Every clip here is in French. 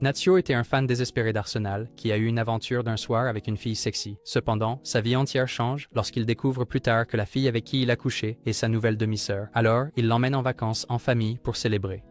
Natsuo était un fan désespéré d'Arsenal qui a eu une aventure d'un soir avec une fille sexy. Cependant, sa vie entière change lorsqu'il découvre plus tard que la fille avec qui il a couché est sa nouvelle demi-sœur. Alors, il l'emmène en vacances en famille pour célébrer.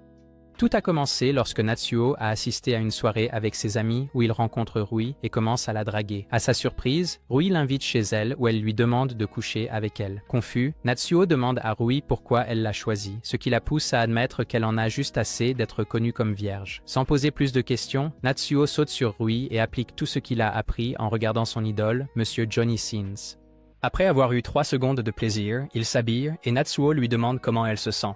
Tout a commencé lorsque Natsuo a assisté à une soirée avec ses amis où il rencontre Rui et commence à la draguer. À sa surprise, Rui l'invite chez elle où elle lui demande de coucher avec elle. Confus, Natsuo demande à Rui pourquoi elle l'a choisi, ce qui la pousse à admettre qu'elle en a juste assez d'être connue comme vierge. Sans poser plus de questions, Natsuo saute sur Rui et applique tout ce qu'il a appris en regardant son idole, Monsieur Johnny Sins. Après avoir eu 3 secondes de plaisir, il s'habille et Natsuo lui demande comment elle se sent.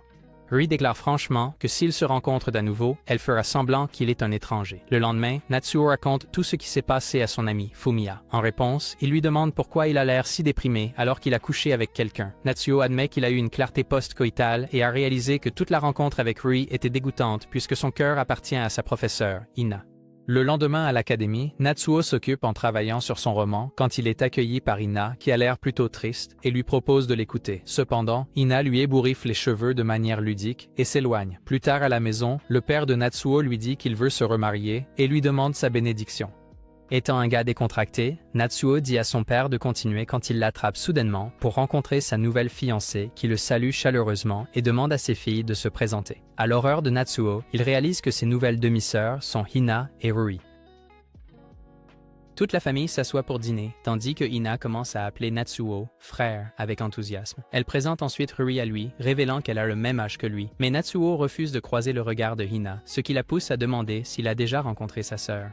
Rui déclare franchement que s'ils se rencontrent d'à nouveau, elle fera semblant qu'il est un étranger. Le lendemain, Natsuo raconte tout ce qui s'est passé à son ami, Fumiya. En réponse, il lui demande pourquoi il a l'air si déprimé alors qu'il a couché avec quelqu'un. Natsuo admet qu'il a eu une clarté post-coïtale et a réalisé que toute la rencontre avec Rui était dégoûtante puisque son cœur appartient à sa professeure, Ina. Le lendemain à l'académie, Natsuo s'occupe en travaillant sur son roman quand il est accueilli par Ina qui a l'air plutôt triste et lui propose de l'écouter. Cependant, Ina lui ébouriffe les cheveux de manière ludique et s'éloigne. Plus tard à la maison, le père de Natsuo lui dit qu'il veut se remarier et lui demande sa bénédiction. Étant un gars décontracté, Natsuo dit à son père de continuer quand il l'attrape soudainement pour rencontrer sa nouvelle fiancée qui le salue chaleureusement et demande à ses filles de se présenter. À l'horreur de Natsuo, il réalise que ses nouvelles demi-sœurs sont Hina et Rui. Toute la famille s'assoit pour dîner, tandis que Ina commence à appeler Natsuo « frère » avec enthousiasme. Elle présente ensuite Rui à lui, révélant qu'elle a le même âge que lui. Mais Natsuo refuse de croiser le regard de Hina, ce qui la pousse à demander s'il a déjà rencontré sa sœur.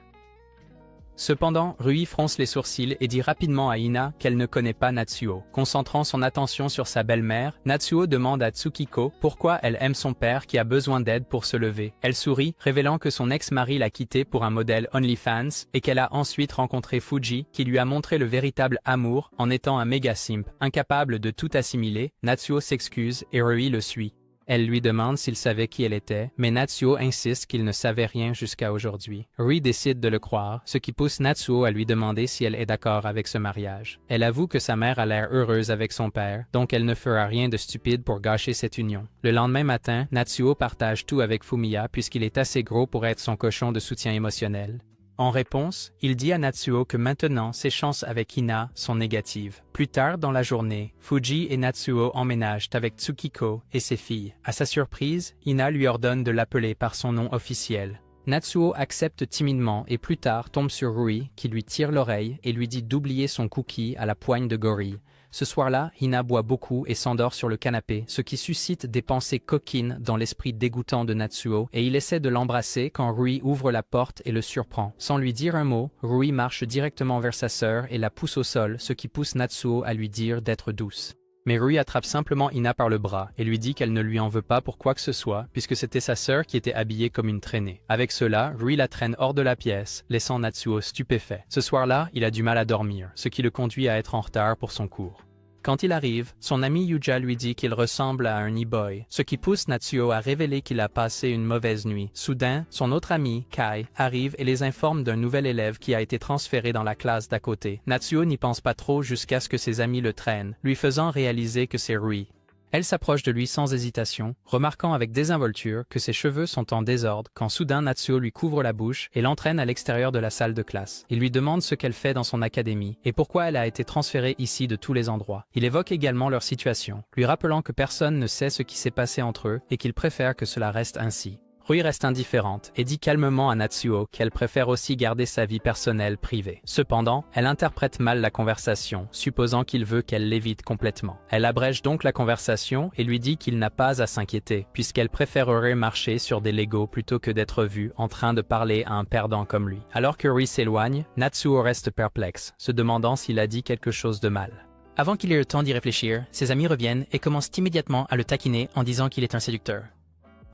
Cependant, Rui fronce les sourcils et dit rapidement à Ina qu'elle ne connaît pas Natsuo. Concentrant son attention sur sa belle-mère, Natsuo demande à Tsukiko pourquoi elle aime son père qui a besoin d'aide pour se lever. Elle sourit, révélant que son ex-mari l'a quittée pour un modèle OnlyFans et qu'elle a ensuite rencontré Fuji qui lui a montré le véritable amour en étant un méga simp. Incapable de tout assimiler, Natsuo s'excuse et Rui le suit. Elle lui demande s'il savait qui elle était, mais Natsuo insiste qu'il ne savait rien jusqu'à aujourd'hui. Rui décide de le croire, ce qui pousse Natsuo à lui demander si elle est d'accord avec ce mariage. Elle avoue que sa mère a l'air heureuse avec son père, donc elle ne fera rien de stupide pour gâcher cette union. Le lendemain matin, Natsuo partage tout avec Fumiya puisqu'il est assez gros pour être son cochon de soutien émotionnel. En réponse, il dit à Natsuo que maintenant ses chances avec Ina sont négatives. Plus tard dans la journée, Fuji et Natsuo emménagent avec Tsukiko et ses filles. À sa surprise, Ina lui ordonne de l'appeler par son nom officiel. Natsuo accepte timidement et plus tard tombe sur Rui qui lui tire l'oreille et lui dit d'oublier son cookie à la poigne de gorille. Ce soir-là, Hina boit beaucoup et s'endort sur le canapé, ce qui suscite des pensées coquines dans l'esprit dégoûtant de Natsuo, et il essaie de l'embrasser quand Rui ouvre la porte et le surprend. Sans lui dire un mot, Rui marche directement vers sa sœur et la pousse au sol, ce qui pousse Natsuo à lui dire d'être douce. Mais Rui attrape simplement Ina par le bras et lui dit qu'elle ne lui en veut pas pour quoi que ce soit, puisque c'était sa sœur qui était habillée comme une traînée. Avec cela, Rui la traîne hors de la pièce, laissant Natsuo stupéfait. Ce soir-là, il a du mal à dormir, ce qui le conduit à être en retard pour son cours. Quand il arrive, son ami Yuja lui dit qu'il ressemble à un e-boy, ce qui pousse Natsuo à révéler qu'il a passé une mauvaise nuit. Soudain, son autre ami, Kai, arrive et les informe d'un nouvel élève qui a été transféré dans la classe d'à côté. Natsuo n'y pense pas trop jusqu'à ce que ses amis le traînent, lui faisant réaliser que c'est Rui. Elle s'approche de lui sans hésitation, remarquant avec désinvolture que ses cheveux sont en désordre quand soudain Natsuo lui couvre la bouche et l'entraîne à l'extérieur de la salle de classe. Il lui demande ce qu'elle fait dans son académie et pourquoi elle a été transférée ici de tous les endroits. Il évoque également leur situation, lui rappelant que personne ne sait ce qui s'est passé entre eux et qu'il préfère que cela reste ainsi. Rui reste indifférente et dit calmement à Natsuo qu'elle préfère aussi garder sa vie personnelle privée. Cependant, elle interprète mal la conversation, supposant qu'il veut qu'elle l'évite complètement. Elle abrège donc la conversation et lui dit qu'il n'a pas à s'inquiéter, puisqu'elle préférerait marcher sur des Legos plutôt que d'être vue en train de parler à un perdant comme lui. Alors que Rui s'éloigne, Natsuo reste perplexe, se demandant s'il a dit quelque chose de mal. Avant qu'il ait le temps d'y réfléchir, ses amis reviennent et commencent immédiatement à le taquiner en disant qu'il est un séducteur.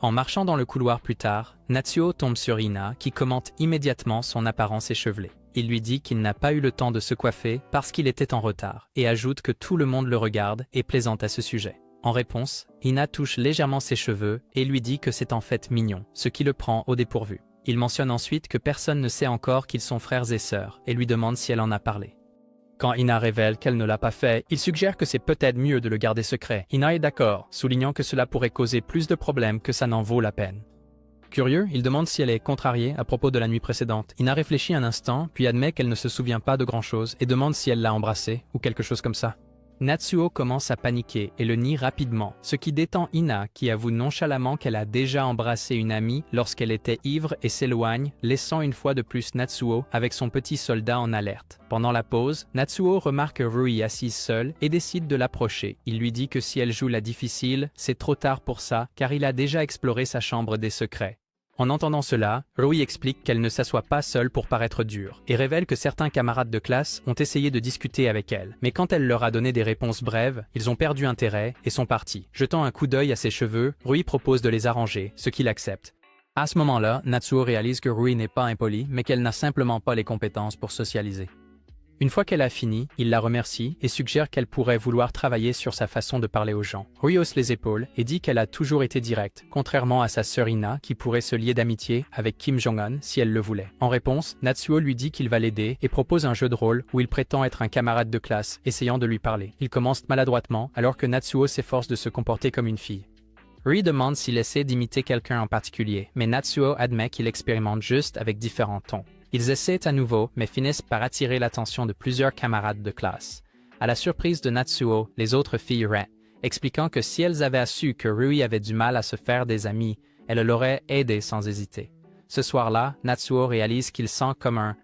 En marchant dans le couloir plus tard, Natsuo tombe sur Ina qui commente immédiatement son apparence échevelée. Il lui dit qu'il n'a pas eu le temps de se coiffer parce qu'il était en retard et ajoute que tout le monde le regarde et plaisante à ce sujet. En réponse, Ina touche légèrement ses cheveux et lui dit que c'est en fait mignon, ce qui le prend au dépourvu. Il mentionne ensuite que personne ne sait encore qu'ils sont frères et sœurs et lui demande si elle en a parlé. Quand Ina révèle qu'elle ne l'a pas fait, il suggère que c'est peut-être mieux de le garder secret. Ina est d'accord, soulignant que cela pourrait causer plus de problèmes que ça n'en vaut la peine. Curieux, il demande si elle est contrariée à propos de la nuit précédente. Hina réfléchit un instant, puis admet qu'elle ne se souvient pas de grand-chose et demande si elle l'a embrassé ou quelque chose comme ça. Natsuo commence à paniquer et le nie rapidement, ce qui détend Hina qui avoue nonchalamment qu'elle a déjà embrassé une amie lorsqu'elle était ivre et s'éloigne, laissant une fois de plus Natsuo avec son petit soldat en alerte. Pendant la pause, Natsuo remarque Rui assise seule et décide de l'approcher. Il lui dit que si elle joue la difficile, c'est trop tard pour ça car il a déjà exploré sa chambre des secrets. En entendant cela, Rui explique qu'elle ne s'assoit pas seule pour paraître dure et révèle que certains camarades de classe ont essayé de discuter avec elle. Mais quand elle leur a donné des réponses brèves, ils ont perdu intérêt et sont partis. Jetant un coup d'œil à ses cheveux, Rui propose de les arranger, ce qu'il accepte. À ce moment-là, Natsuo réalise que Rui n'est pas impolie, mais qu'elle n'a simplement pas les compétences pour socialiser. Une fois qu'elle a fini, il la remercie et suggère qu'elle pourrait vouloir travailler sur sa façon de parler aux gens. Rui hausse les épaules et dit qu'elle a toujours été directe, contrairement à sa sœur Hina qui pourrait se lier d'amitié avec Kim Jong-un si elle le voulait. En réponse, Natsuo lui dit qu'il va l'aider et propose un jeu de rôle où il prétend être un camarade de classe, essayant de lui parler. Il commence maladroitement alors que Natsuo s'efforce de se comporter comme une fille. Rui demande s'il essaie d'imiter quelqu'un en particulier, mais Natsuo admet qu'il expérimente juste avec différents tons. Ils essaient à nouveau, mais finissent par attirer l'attention de plusieurs camarades de classe. À la surprise de Natsuo, les autres filles rient, expliquant que si elles avaient su que Rui avait du mal à se faire des amis, elles l'auraient aidé sans hésiter. Ce soir-là, Natsuo réalise qu'il sent comme un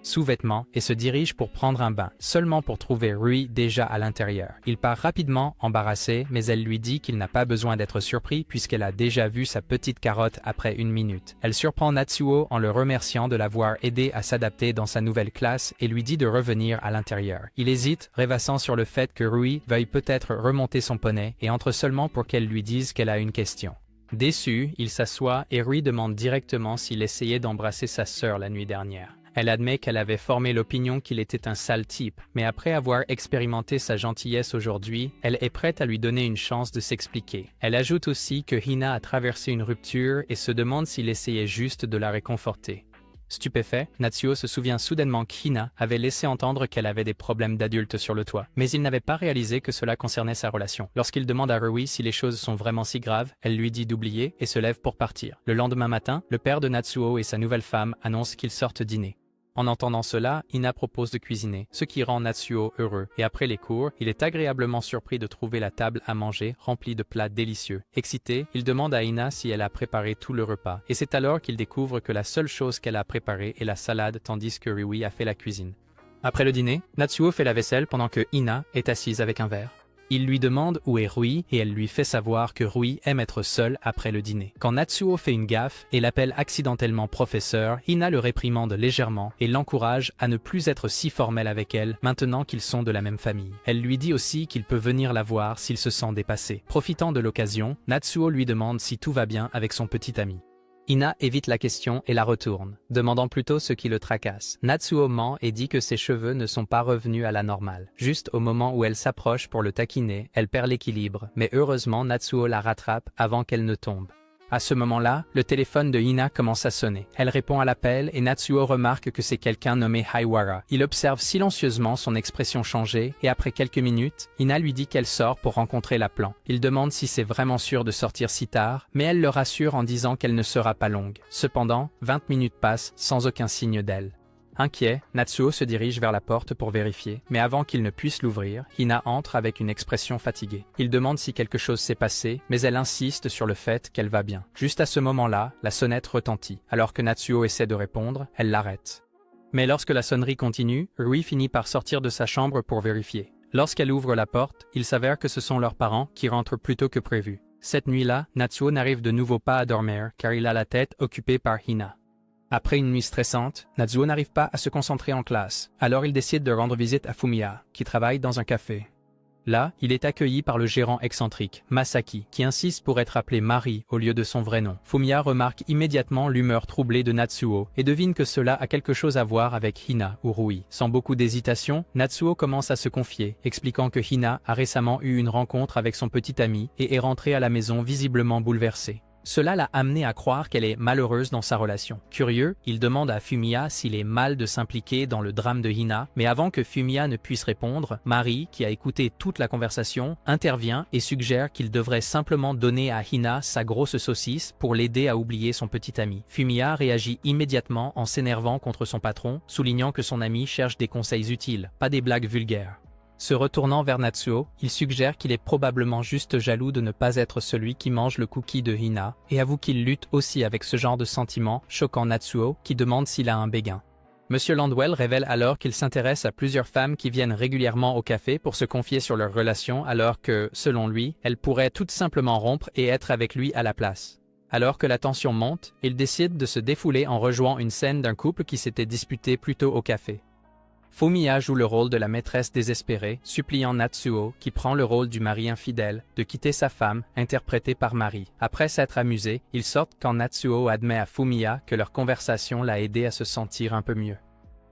sous-vêtement et se dirige pour prendre un bain, seulement pour trouver Rui déjà à l'intérieur. Il part rapidement, embarrassé, mais elle lui dit qu'il n'a pas besoin d'être surpris puisqu'elle a déjà vu sa petite carotte après 1 minute. Elle surprend Natsuo en le remerciant de l'avoir aidé à s'adapter dans sa nouvelle classe et lui dit de revenir à l'intérieur. Il hésite, rêvassant sur le fait que Rui veuille peut-être remonter son poney et entre seulement pour qu'elle lui dise qu'elle a une question. Déçu, il s'assoit et Rui demande directement s'il essayait d'embrasser sa sœur la nuit dernière. Elle admet qu'elle avait formé l'opinion qu'il était un sale type, mais après avoir expérimenté sa gentillesse aujourd'hui, elle est prête à lui donner une chance de s'expliquer. Elle ajoute aussi que Hina a traversé une rupture et se demande s'il essayait juste de la réconforter. Stupéfait, Natsuo se souvient soudainement qu'Hina avait laissé entendre qu'elle avait des problèmes d'adulte sur le toit, mais il n'avait pas réalisé que cela concernait sa relation. Lorsqu'il demande à Rui si les choses sont vraiment si graves, elle lui dit d'oublier et se lève pour partir. Le lendemain matin, le père de Natsuo et sa nouvelle femme annoncent qu'ils sortent dîner. En entendant cela, Hina propose de cuisiner, ce qui rend Natsuo heureux, et après les cours, il est agréablement surpris de trouver la table à manger remplie de plats délicieux. Excité, il demande à Hina si elle a préparé tout le repas, et c'est alors qu'il découvre que la seule chose qu'elle a préparée est la salade tandis que Rui a fait la cuisine. Après le dîner, Natsuo fait la vaisselle pendant que Hina est assise avec un verre. Il lui demande où est Rui et elle lui fait savoir que Rui aime être seul après le dîner. Quand Natsuo fait une gaffe et l'appelle accidentellement professeur, Hina le réprimande légèrement et l'encourage à ne plus être si formel avec elle maintenant qu'ils sont de la même famille. Elle lui dit aussi qu'il peut venir la voir s'il se sent dépassé. Profitant de l'occasion, Natsuo lui demande si tout va bien avec son petit ami. Hina évite la question et la retourne, demandant plutôt ce qui le tracasse. Natsuo ment et dit que ses cheveux ne sont pas revenus à la normale. Juste au moment où elle s'approche pour le taquiner, elle perd l'équilibre, mais heureusement Natsuo la rattrape avant qu'elle ne tombe. À ce moment-là, le téléphone de Hina commence à sonner. Elle répond à l'appel et Natsuo remarque que c'est quelqu'un nommé Haiwara. Il observe silencieusement son expression changer et après quelques minutes, Hina lui dit qu'elle sort pour rencontrer la plan. Il demande si c'est vraiment sûr de sortir si tard, mais elle le rassure en disant qu'elle ne sera pas longue. Cependant, 20 minutes passent sans aucun signe d'elle. Inquiet, Natsuo se dirige vers la porte pour vérifier, mais avant qu'il ne puisse l'ouvrir, Hina entre avec une expression fatiguée. Il demande si quelque chose s'est passé, mais elle insiste sur le fait qu'elle va bien. Juste à ce moment-là, la sonnette retentit. Alors que Natsuo essaie de répondre, elle l'arrête. Mais lorsque la sonnerie continue, Rui finit par sortir de sa chambre pour vérifier. Lorsqu'elle ouvre la porte, il s'avère que ce sont leurs parents qui rentrent plus tôt que prévu. Cette nuit-là, Natsuo n'arrive de nouveau pas à dormir car il a la tête occupée par Hina. Après une nuit stressante, Natsuo n'arrive pas à se concentrer en classe, alors il décide de rendre visite à Fumiya, qui travaille dans un café. Là, il est accueilli par le gérant excentrique, Masaki, qui insiste pour être appelé Mari au lieu de son vrai nom. Fumiya remarque immédiatement l'humeur troublée de Natsuo et devine que cela a quelque chose à voir avec Hina ou Rui. Sans beaucoup d'hésitation, Natsuo commence à se confier, expliquant que Hina a récemment eu une rencontre avec son petit ami et est rentrée à la maison visiblement bouleversée. Cela l'a amené à croire qu'elle est malheureuse dans sa relation. Curieux, il demande à Fumiya s'il est mal de s'impliquer dans le drame de Hina, mais avant que Fumiya ne puisse répondre, Mari, qui a écouté toute la conversation, intervient et suggère qu'il devrait simplement donner à Hina sa grosse saucisse pour l'aider à oublier son petit ami. Fumiya réagit immédiatement en s'énervant contre son patron, soulignant que son ami cherche des conseils utiles, pas des blagues vulgaires. Se retournant vers Natsuo, il suggère qu'il est probablement juste jaloux de ne pas être celui qui mange le cookie de Hina, et avoue qu'il lutte aussi avec ce genre de sentiment, choquant Natsuo, qui demande s'il a un béguin. Monsieur Landwell révèle alors qu'il s'intéresse à plusieurs femmes qui viennent régulièrement au café pour se confier sur leur relation alors que, selon lui, elles pourraient tout simplement rompre et être avec lui à la place. Alors que la tension monte, il décide de se défouler en rejoignant une scène d'un couple qui s'était disputé plus tôt au café. Fumiya joue le rôle de la maîtresse désespérée, suppliant Natsuo, qui prend le rôle du mari infidèle, de quitter sa femme, interprétée par Mari. Après s'être amusés, ils sortent quand Natsuo admet à Fumiya que leur conversation l'a aidé à se sentir un peu mieux.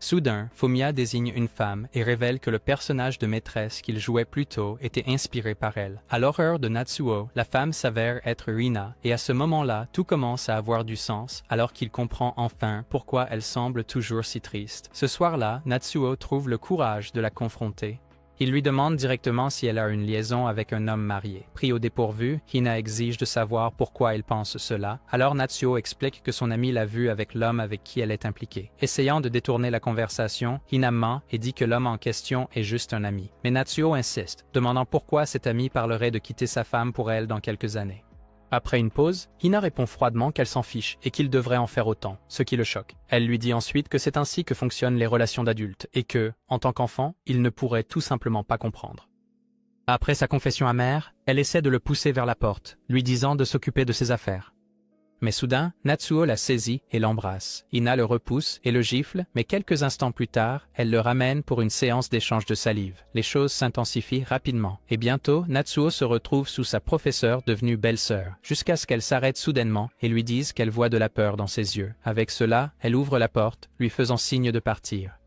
Soudain, Fumiya désigne une femme et révèle que le personnage de maîtresse qu'il jouait plus tôt était inspiré par elle. À l'horreur de Natsuo, la femme s'avère être Rina, et à ce moment-là, tout commence à avoir du sens, alors qu'il comprend enfin pourquoi elle semble toujours si triste. Ce soir-là, Natsuo trouve le courage de la confronter. Il lui demande directement si elle a une liaison avec un homme marié. Pris au dépourvu, Hina exige de savoir pourquoi il pense cela, alors Natsuo explique que son ami l'a vue avec l'homme avec qui elle est impliquée. Essayant de détourner la conversation, Hina ment et dit que l'homme en question est juste un ami. Mais Natsuo insiste, demandant pourquoi cet ami parlerait de quitter sa femme pour elle dans quelques années. Après une pause, Hina répond froidement qu'elle s'en fiche et qu'il devrait en faire autant, ce qui le choque. Elle lui dit ensuite que c'est ainsi que fonctionnent les relations d'adultes et que, en tant qu'enfant, il ne pourrait tout simplement pas comprendre. Après sa confession amère, elle essaie de le pousser vers la porte, lui disant de s'occuper de ses affaires. Mais soudain, Natsuo la saisit et l'embrasse. Hina le repousse et le gifle, mais quelques instants plus tard, elle le ramène pour une séance d'échange de salive. Les choses s'intensifient rapidement, et bientôt, Natsuo se retrouve sous sa professeure devenue belle-sœur, jusqu'à ce qu'elle s'arrête soudainement et lui dise qu'elle voit de la peur dans ses yeux. Avec cela, elle ouvre la porte, lui faisant signe de partir.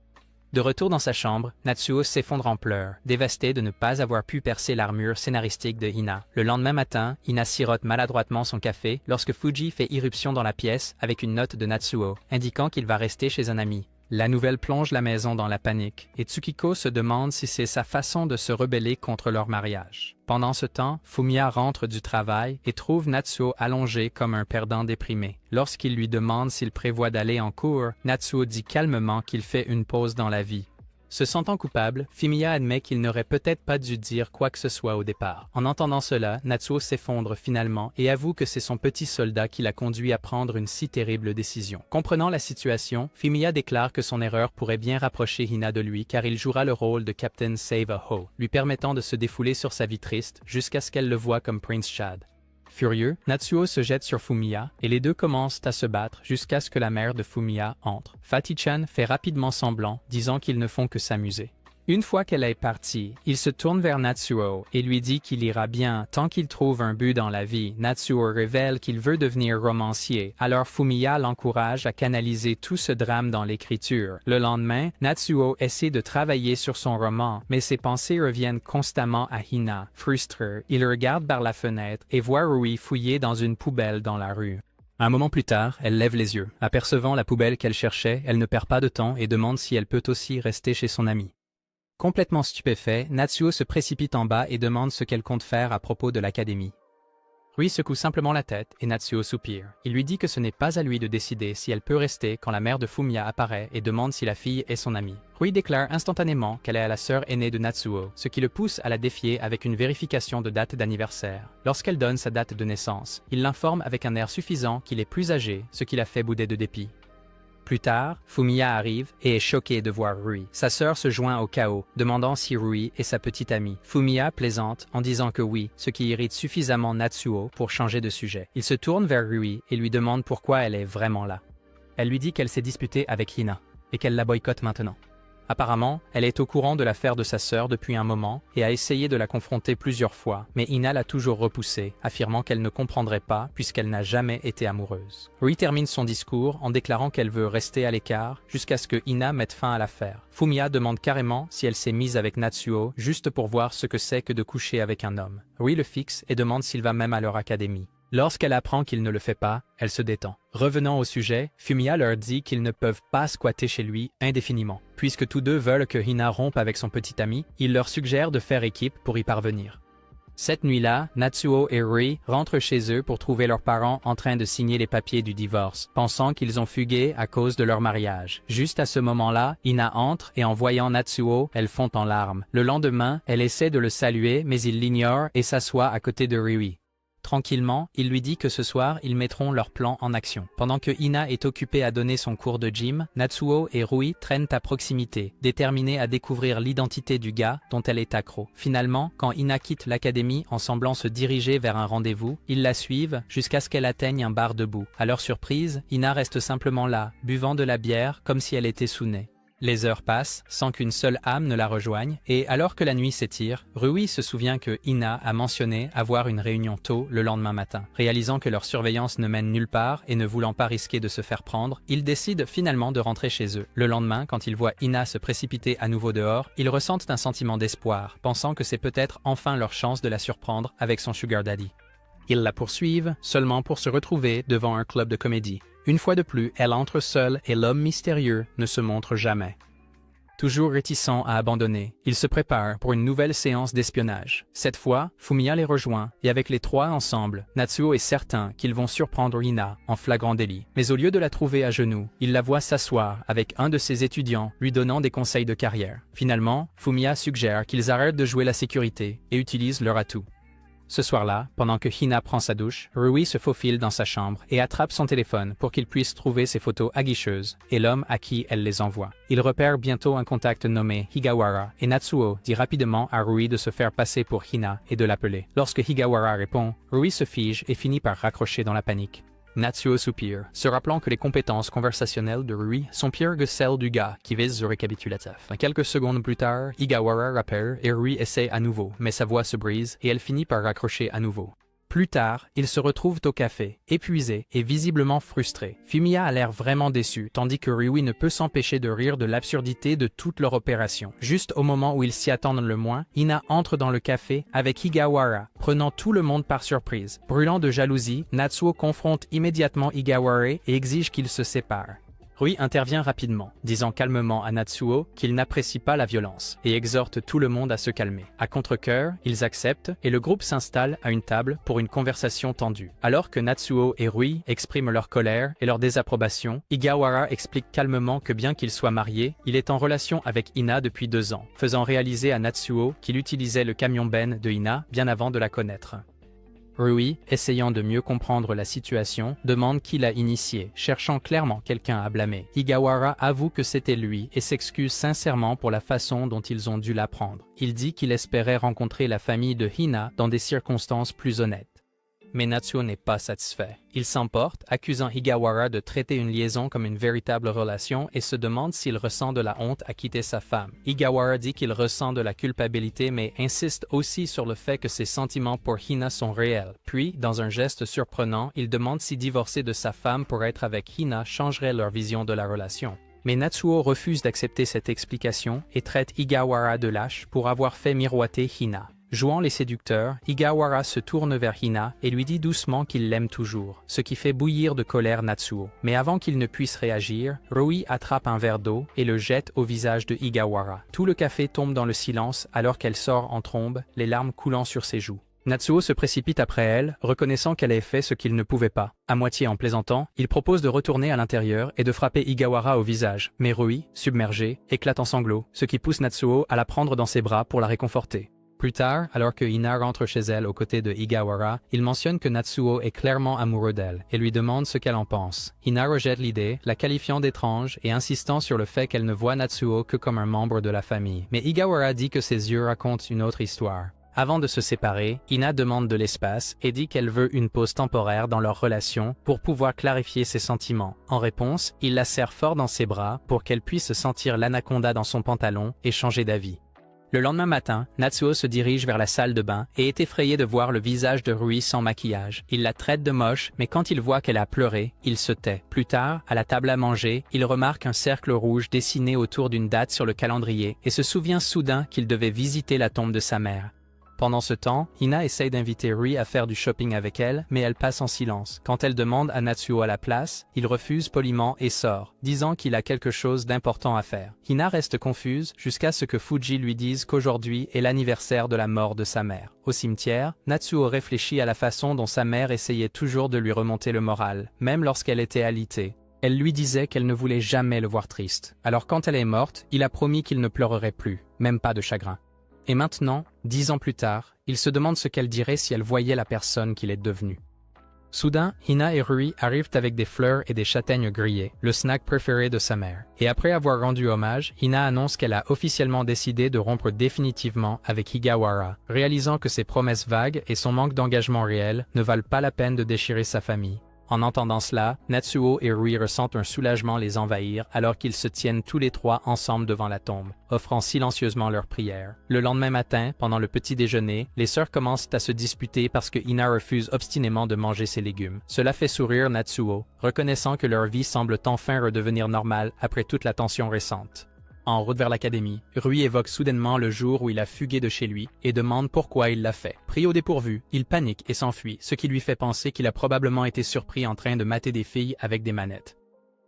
De retour dans sa chambre, Natsuo s'effondre en pleurs, dévastée de ne pas avoir pu percer l'armure scénaristique de Hina. Le lendemain matin, Hina sirote maladroitement son café lorsque Fuji fait irruption dans la pièce avec une note de Natsuo, indiquant qu'il va rester chez un ami. La nouvelle plonge la maison dans la panique, et Tsukiko se demande si c'est sa façon de se rebeller contre leur mariage. Pendant ce temps, Fumiya rentre du travail et trouve Natsuo allongé comme un perdant déprimé. Lorsqu'il lui demande s'il prévoit d'aller en cours, Natsuo dit calmement qu'il fait une pause dans la vie. Se sentant coupable, Fumiya admet qu'il n'aurait peut-être pas dû dire quoi que ce soit au départ. En entendant cela, Natsuo s'effondre finalement et avoue que c'est son petit soldat qui l'a conduit à prendre une si terrible décision. Comprenant la situation, Fumiya déclare que son erreur pourrait bien rapprocher Hina de lui car il jouera le rôle de Captain Save-A-Ho, lui permettant de se défouler sur sa vie triste jusqu'à ce qu'elle le voie comme Prince Chad. Furieux, Natsuo se jette sur Fumiya et les deux commencent à se battre jusqu'à ce que la mère de Fumiya entre. Fatty-chan fait rapidement semblant, disant qu'ils ne font que s'amuser. Une fois qu'elle est partie, il se tourne vers Natsuo et lui dit qu'il ira bien tant qu'il trouve un but dans la vie. Natsuo révèle qu'il veut devenir romancier, alors Fumiya l'encourage à canaliser tout ce drame dans l'écriture. Le lendemain, Natsuo essaie de travailler sur son roman, mais ses pensées reviennent constamment à Hina. Frustré, il regarde par la fenêtre et voit Rui fouiller dans une poubelle dans la rue. Un moment plus tard, elle lève les yeux. Apercevant la poubelle qu'elle cherchait, elle ne perd pas de temps et demande si elle peut aussi rester chez son ami. Complètement stupéfait, Natsuo se précipite en bas et demande ce qu'elle compte faire à propos de l'académie. Rui secoue simplement la tête et Natsuo soupire. Il lui dit que ce n'est pas à lui de décider si elle peut rester quand la mère de Fumiya apparaît et demande si la fille est son amie. Rui déclare instantanément qu'elle est la sœur aînée de Natsuo, ce qui le pousse à la défier avec une vérification de date d'anniversaire. Lorsqu'elle donne sa date de naissance, il l'informe avec un air suffisant qu'il est plus âgé, ce qui la fait bouder de dépit. Plus tard, Fumiya arrive et est choquée de voir Rui. Sa sœur se joint au chaos, demandant si Rui est sa petite amie. Fumiya plaisante en disant que oui, ce qui irrite suffisamment Natsuo pour changer de sujet. Il se tourne vers Rui et lui demande pourquoi elle est vraiment là. Elle lui dit qu'elle s'est disputée avec Hina et qu'elle la boycotte maintenant. Apparemment, elle est au courant de l'affaire de sa sœur depuis un moment et a essayé de la confronter plusieurs fois, mais Hina l'a toujours repoussée, affirmant qu'elle ne comprendrait pas puisqu'elle n'a jamais été amoureuse. Rui termine son discours en déclarant qu'elle veut rester à l'écart jusqu'à ce que Hina mette fin à l'affaire. Fumiya demande carrément si elle s'est mise avec Natsuo juste pour voir ce que c'est que de coucher avec un homme. Rui le fixe et demande s'il va même à leur académie. Lorsqu'elle apprend qu'il ne le fait pas, elle se détend. Revenant au sujet, Fumiya leur dit qu'ils ne peuvent pas squatter chez lui indéfiniment. Puisque tous deux veulent que Hina rompe avec son petit ami, il leur suggère de faire équipe pour y parvenir. Cette nuit-là, Natsuo et Rui rentrent chez eux pour trouver leurs parents en train de signer les papiers du divorce, pensant qu'ils ont fugué à cause de leur mariage. Juste à ce moment-là, Hina entre et en voyant Natsuo, elle fond en larmes. Le lendemain, elle essaie de le saluer mais il l'ignore et s'assoit à côté de Rui. Tranquillement, il lui dit que ce soir, ils mettront leur plan en action. Pendant que Hina est occupée à donner son cours de gym, Natsuo et Rui traînent à proximité, déterminés à découvrir l'identité du gars dont elle est accro. Finalement, quand Hina quitte l'académie en semblant se diriger vers un rendez-vous, ils la suivent jusqu'à ce qu'elle atteigne un bar debout. À leur surprise, Hina reste simplement là, buvant de la bière comme si elle était sous nez. Les heures passent sans qu'une seule âme ne la rejoigne et alors que la nuit s'étire, Rui se souvient que Hina a mentionné avoir une réunion tôt le lendemain matin. Réalisant que leur surveillance ne mène nulle part et ne voulant pas risquer de se faire prendre, ils décident finalement de rentrer chez eux. Le lendemain, quand ils voient Hina se précipiter à nouveau dehors, ils ressentent un sentiment d'espoir, pensant que c'est peut-être enfin leur chance de la surprendre avec son sugar daddy. Ils la poursuivent seulement pour se retrouver devant un club de comédie. Une fois de plus, elle entre seule et l'homme mystérieux ne se montre jamais. Toujours réticent à abandonner, ils se préparent pour une nouvelle séance d'espionnage. Cette fois, Fumiya les rejoint et avec les trois ensemble, Natsuo est certain qu'ils vont surprendre Hina en flagrant délit. Mais au lieu de la trouver à genoux, il la voit s'asseoir avec un de ses étudiants lui donnant des conseils de carrière. Finalement, Fumiya suggère qu'ils arrêtent de jouer la sécurité et utilisent leur atout. Ce soir-là, pendant que Hina prend sa douche, Rui se faufile dans sa chambre et attrape son téléphone pour qu'il puisse trouver ses photos aguicheuses et l'homme à qui elle les envoie. Il repère bientôt un contact nommé Higawara et Natsuo dit rapidement à Rui de se faire passer pour Hina et de l'appeler. Lorsque Higawara répond, Rui se fige et finit par raccrocher dans la panique. Natsuo soupire, se rappelant que les compétences conversationnelles de Rui sont pires que celles du gars qui vise le récapitulatif. Quelques secondes plus tard, Higawara rappelle et Rui essaie à nouveau, mais sa voix se brise et elle finit par raccrocher à nouveau. Plus tard, ils se retrouvent au café, épuisés et visiblement frustrés. Fumiya a l'air vraiment déçu, tandis que Rui ne peut s'empêcher de rire de l'absurdité de toute leur opération. Juste au moment où ils s'y attendent le moins, Hina entre dans le café avec Higawara, prenant tout le monde par surprise. Brûlant de jalousie, Natsuo confronte immédiatement Higawara et exige qu'ils se séparent. Rui intervient rapidement, disant calmement à Natsuo qu'il n'apprécie pas la violence et exhorte tout le monde à se calmer. À contre-cœur, ils acceptent et le groupe s'installe à une table pour une conversation tendue. Alors que Natsuo et Rui expriment leur colère et leur désapprobation, Higawara explique calmement que bien qu'il soit marié, il est en relation avec Hina depuis 2 ans, faisant réaliser à Natsuo qu'il utilisait le camion Ben de Hina bien avant de la connaître. Rui, essayant de mieux comprendre la situation, demande qui l'a initié, cherchant clairement quelqu'un à blâmer. Higawara avoue que c'était lui et s'excuse sincèrement pour la façon dont ils ont dû l'apprendre. Il dit qu'il espérait rencontrer la famille de Hina dans des circonstances plus honnêtes. Mais Natsuo n'est pas satisfait. Il s'emporte, accusant Higawara de traiter une liaison comme une véritable relation et se demande s'il ressent de la honte à quitter sa femme. Higawara dit qu'il ressent de la culpabilité mais insiste aussi sur le fait que ses sentiments pour Hina sont réels. Puis, dans un geste surprenant, il demande si divorcer de sa femme pour être avec Hina changerait leur vision de la relation. Mais Natsuo refuse d'accepter cette explication et traite Higawara de lâche pour avoir fait miroiter Hina. Jouant les séducteurs, Higawara se tourne vers Hina et lui dit doucement qu'il l'aime toujours, ce qui fait bouillir de colère Natsuo. Mais avant qu'il ne puisse réagir, Rui attrape un verre d'eau et le jette au visage de Higawara. Tout le café tombe dans le silence alors qu'elle sort en trombe, les larmes coulant sur ses joues. Natsuo se précipite après elle, reconnaissant qu'elle ait fait ce qu'il ne pouvait pas. À moitié en plaisantant, il propose de retourner à l'intérieur et de frapper Higawara au visage. Mais Rui, submergé, éclate en sanglots, ce qui pousse Natsuo à la prendre dans ses bras pour la réconforter. Plus tard, alors que Hina rentre chez elle aux côtés de Higawara, il mentionne que Natsuo est clairement amoureux d'elle et lui demande ce qu'elle en pense. Hina rejette l'idée, la qualifiant d'étrange et insistant sur le fait qu'elle ne voit Natsuo que comme un membre de la famille. Mais Higawara dit que ses yeux racontent une autre histoire. Avant de se séparer, Hina demande de l'espace et dit qu'elle veut une pause temporaire dans leur relation pour pouvoir clarifier ses sentiments. En réponse, il la serre fort dans ses bras pour qu'elle puisse sentir l'anaconda dans son pantalon et changer d'avis. Le lendemain matin, Natsuo se dirige vers la salle de bain et est effrayé de voir le visage de Rui sans maquillage. Il la traite de moche, mais quand il voit qu'elle a pleuré, il se tait. Plus tard, à la table à manger, il remarque un cercle rouge dessiné autour d'une date sur le calendrier et se souvient soudain qu'il devait visiter la tombe de sa mère. Pendant ce temps, Hina essaye d'inviter Rui à faire du shopping avec elle, mais elle passe en silence. Quand elle demande à Natsuo à la place, il refuse poliment et sort, disant qu'il a quelque chose d'important à faire. Hina reste confuse jusqu'à ce que Fuji lui dise qu'aujourd'hui est l'anniversaire de la mort de sa mère. Au cimetière, Natsuo réfléchit à la façon dont sa mère essayait toujours de lui remonter le moral, même lorsqu'elle était alitée. Elle lui disait qu'elle ne voulait jamais le voir triste. Alors quand elle est morte, il a promis qu'il ne pleurerait plus, même pas de chagrin. Et maintenant, 10 ans plus tard, il se demande ce qu'elle dirait si elle voyait la personne qu'il est devenu. Soudain, Hina et Rui arrivent avec des fleurs et des châtaignes grillées, le snack préféré de sa mère. Et après avoir rendu hommage, Hina annonce qu'elle a officiellement décidé de rompre définitivement avec Higawara, réalisant que ses promesses vagues et son manque d'engagement réel ne valent pas la peine de déchirer sa famille. En entendant cela, Natsuo et Rui ressentent un soulagement les envahir alors qu'ils se tiennent tous les trois ensemble devant la tombe, offrant silencieusement leurs prières. Le lendemain matin, pendant le petit déjeuner, les sœurs commencent à se disputer parce que Hina refuse obstinément de manger ses légumes. Cela fait sourire Natsuo, reconnaissant que leur vie semble enfin redevenir normale après toute la tension récente. En route vers l'académie, Rui évoque soudainement le jour où il a fugué de chez lui et demande pourquoi il l'a fait. Pris au dépourvu, il panique et s'enfuit, ce qui lui fait penser qu'il a probablement été surpris en train de mater des filles avec des manettes.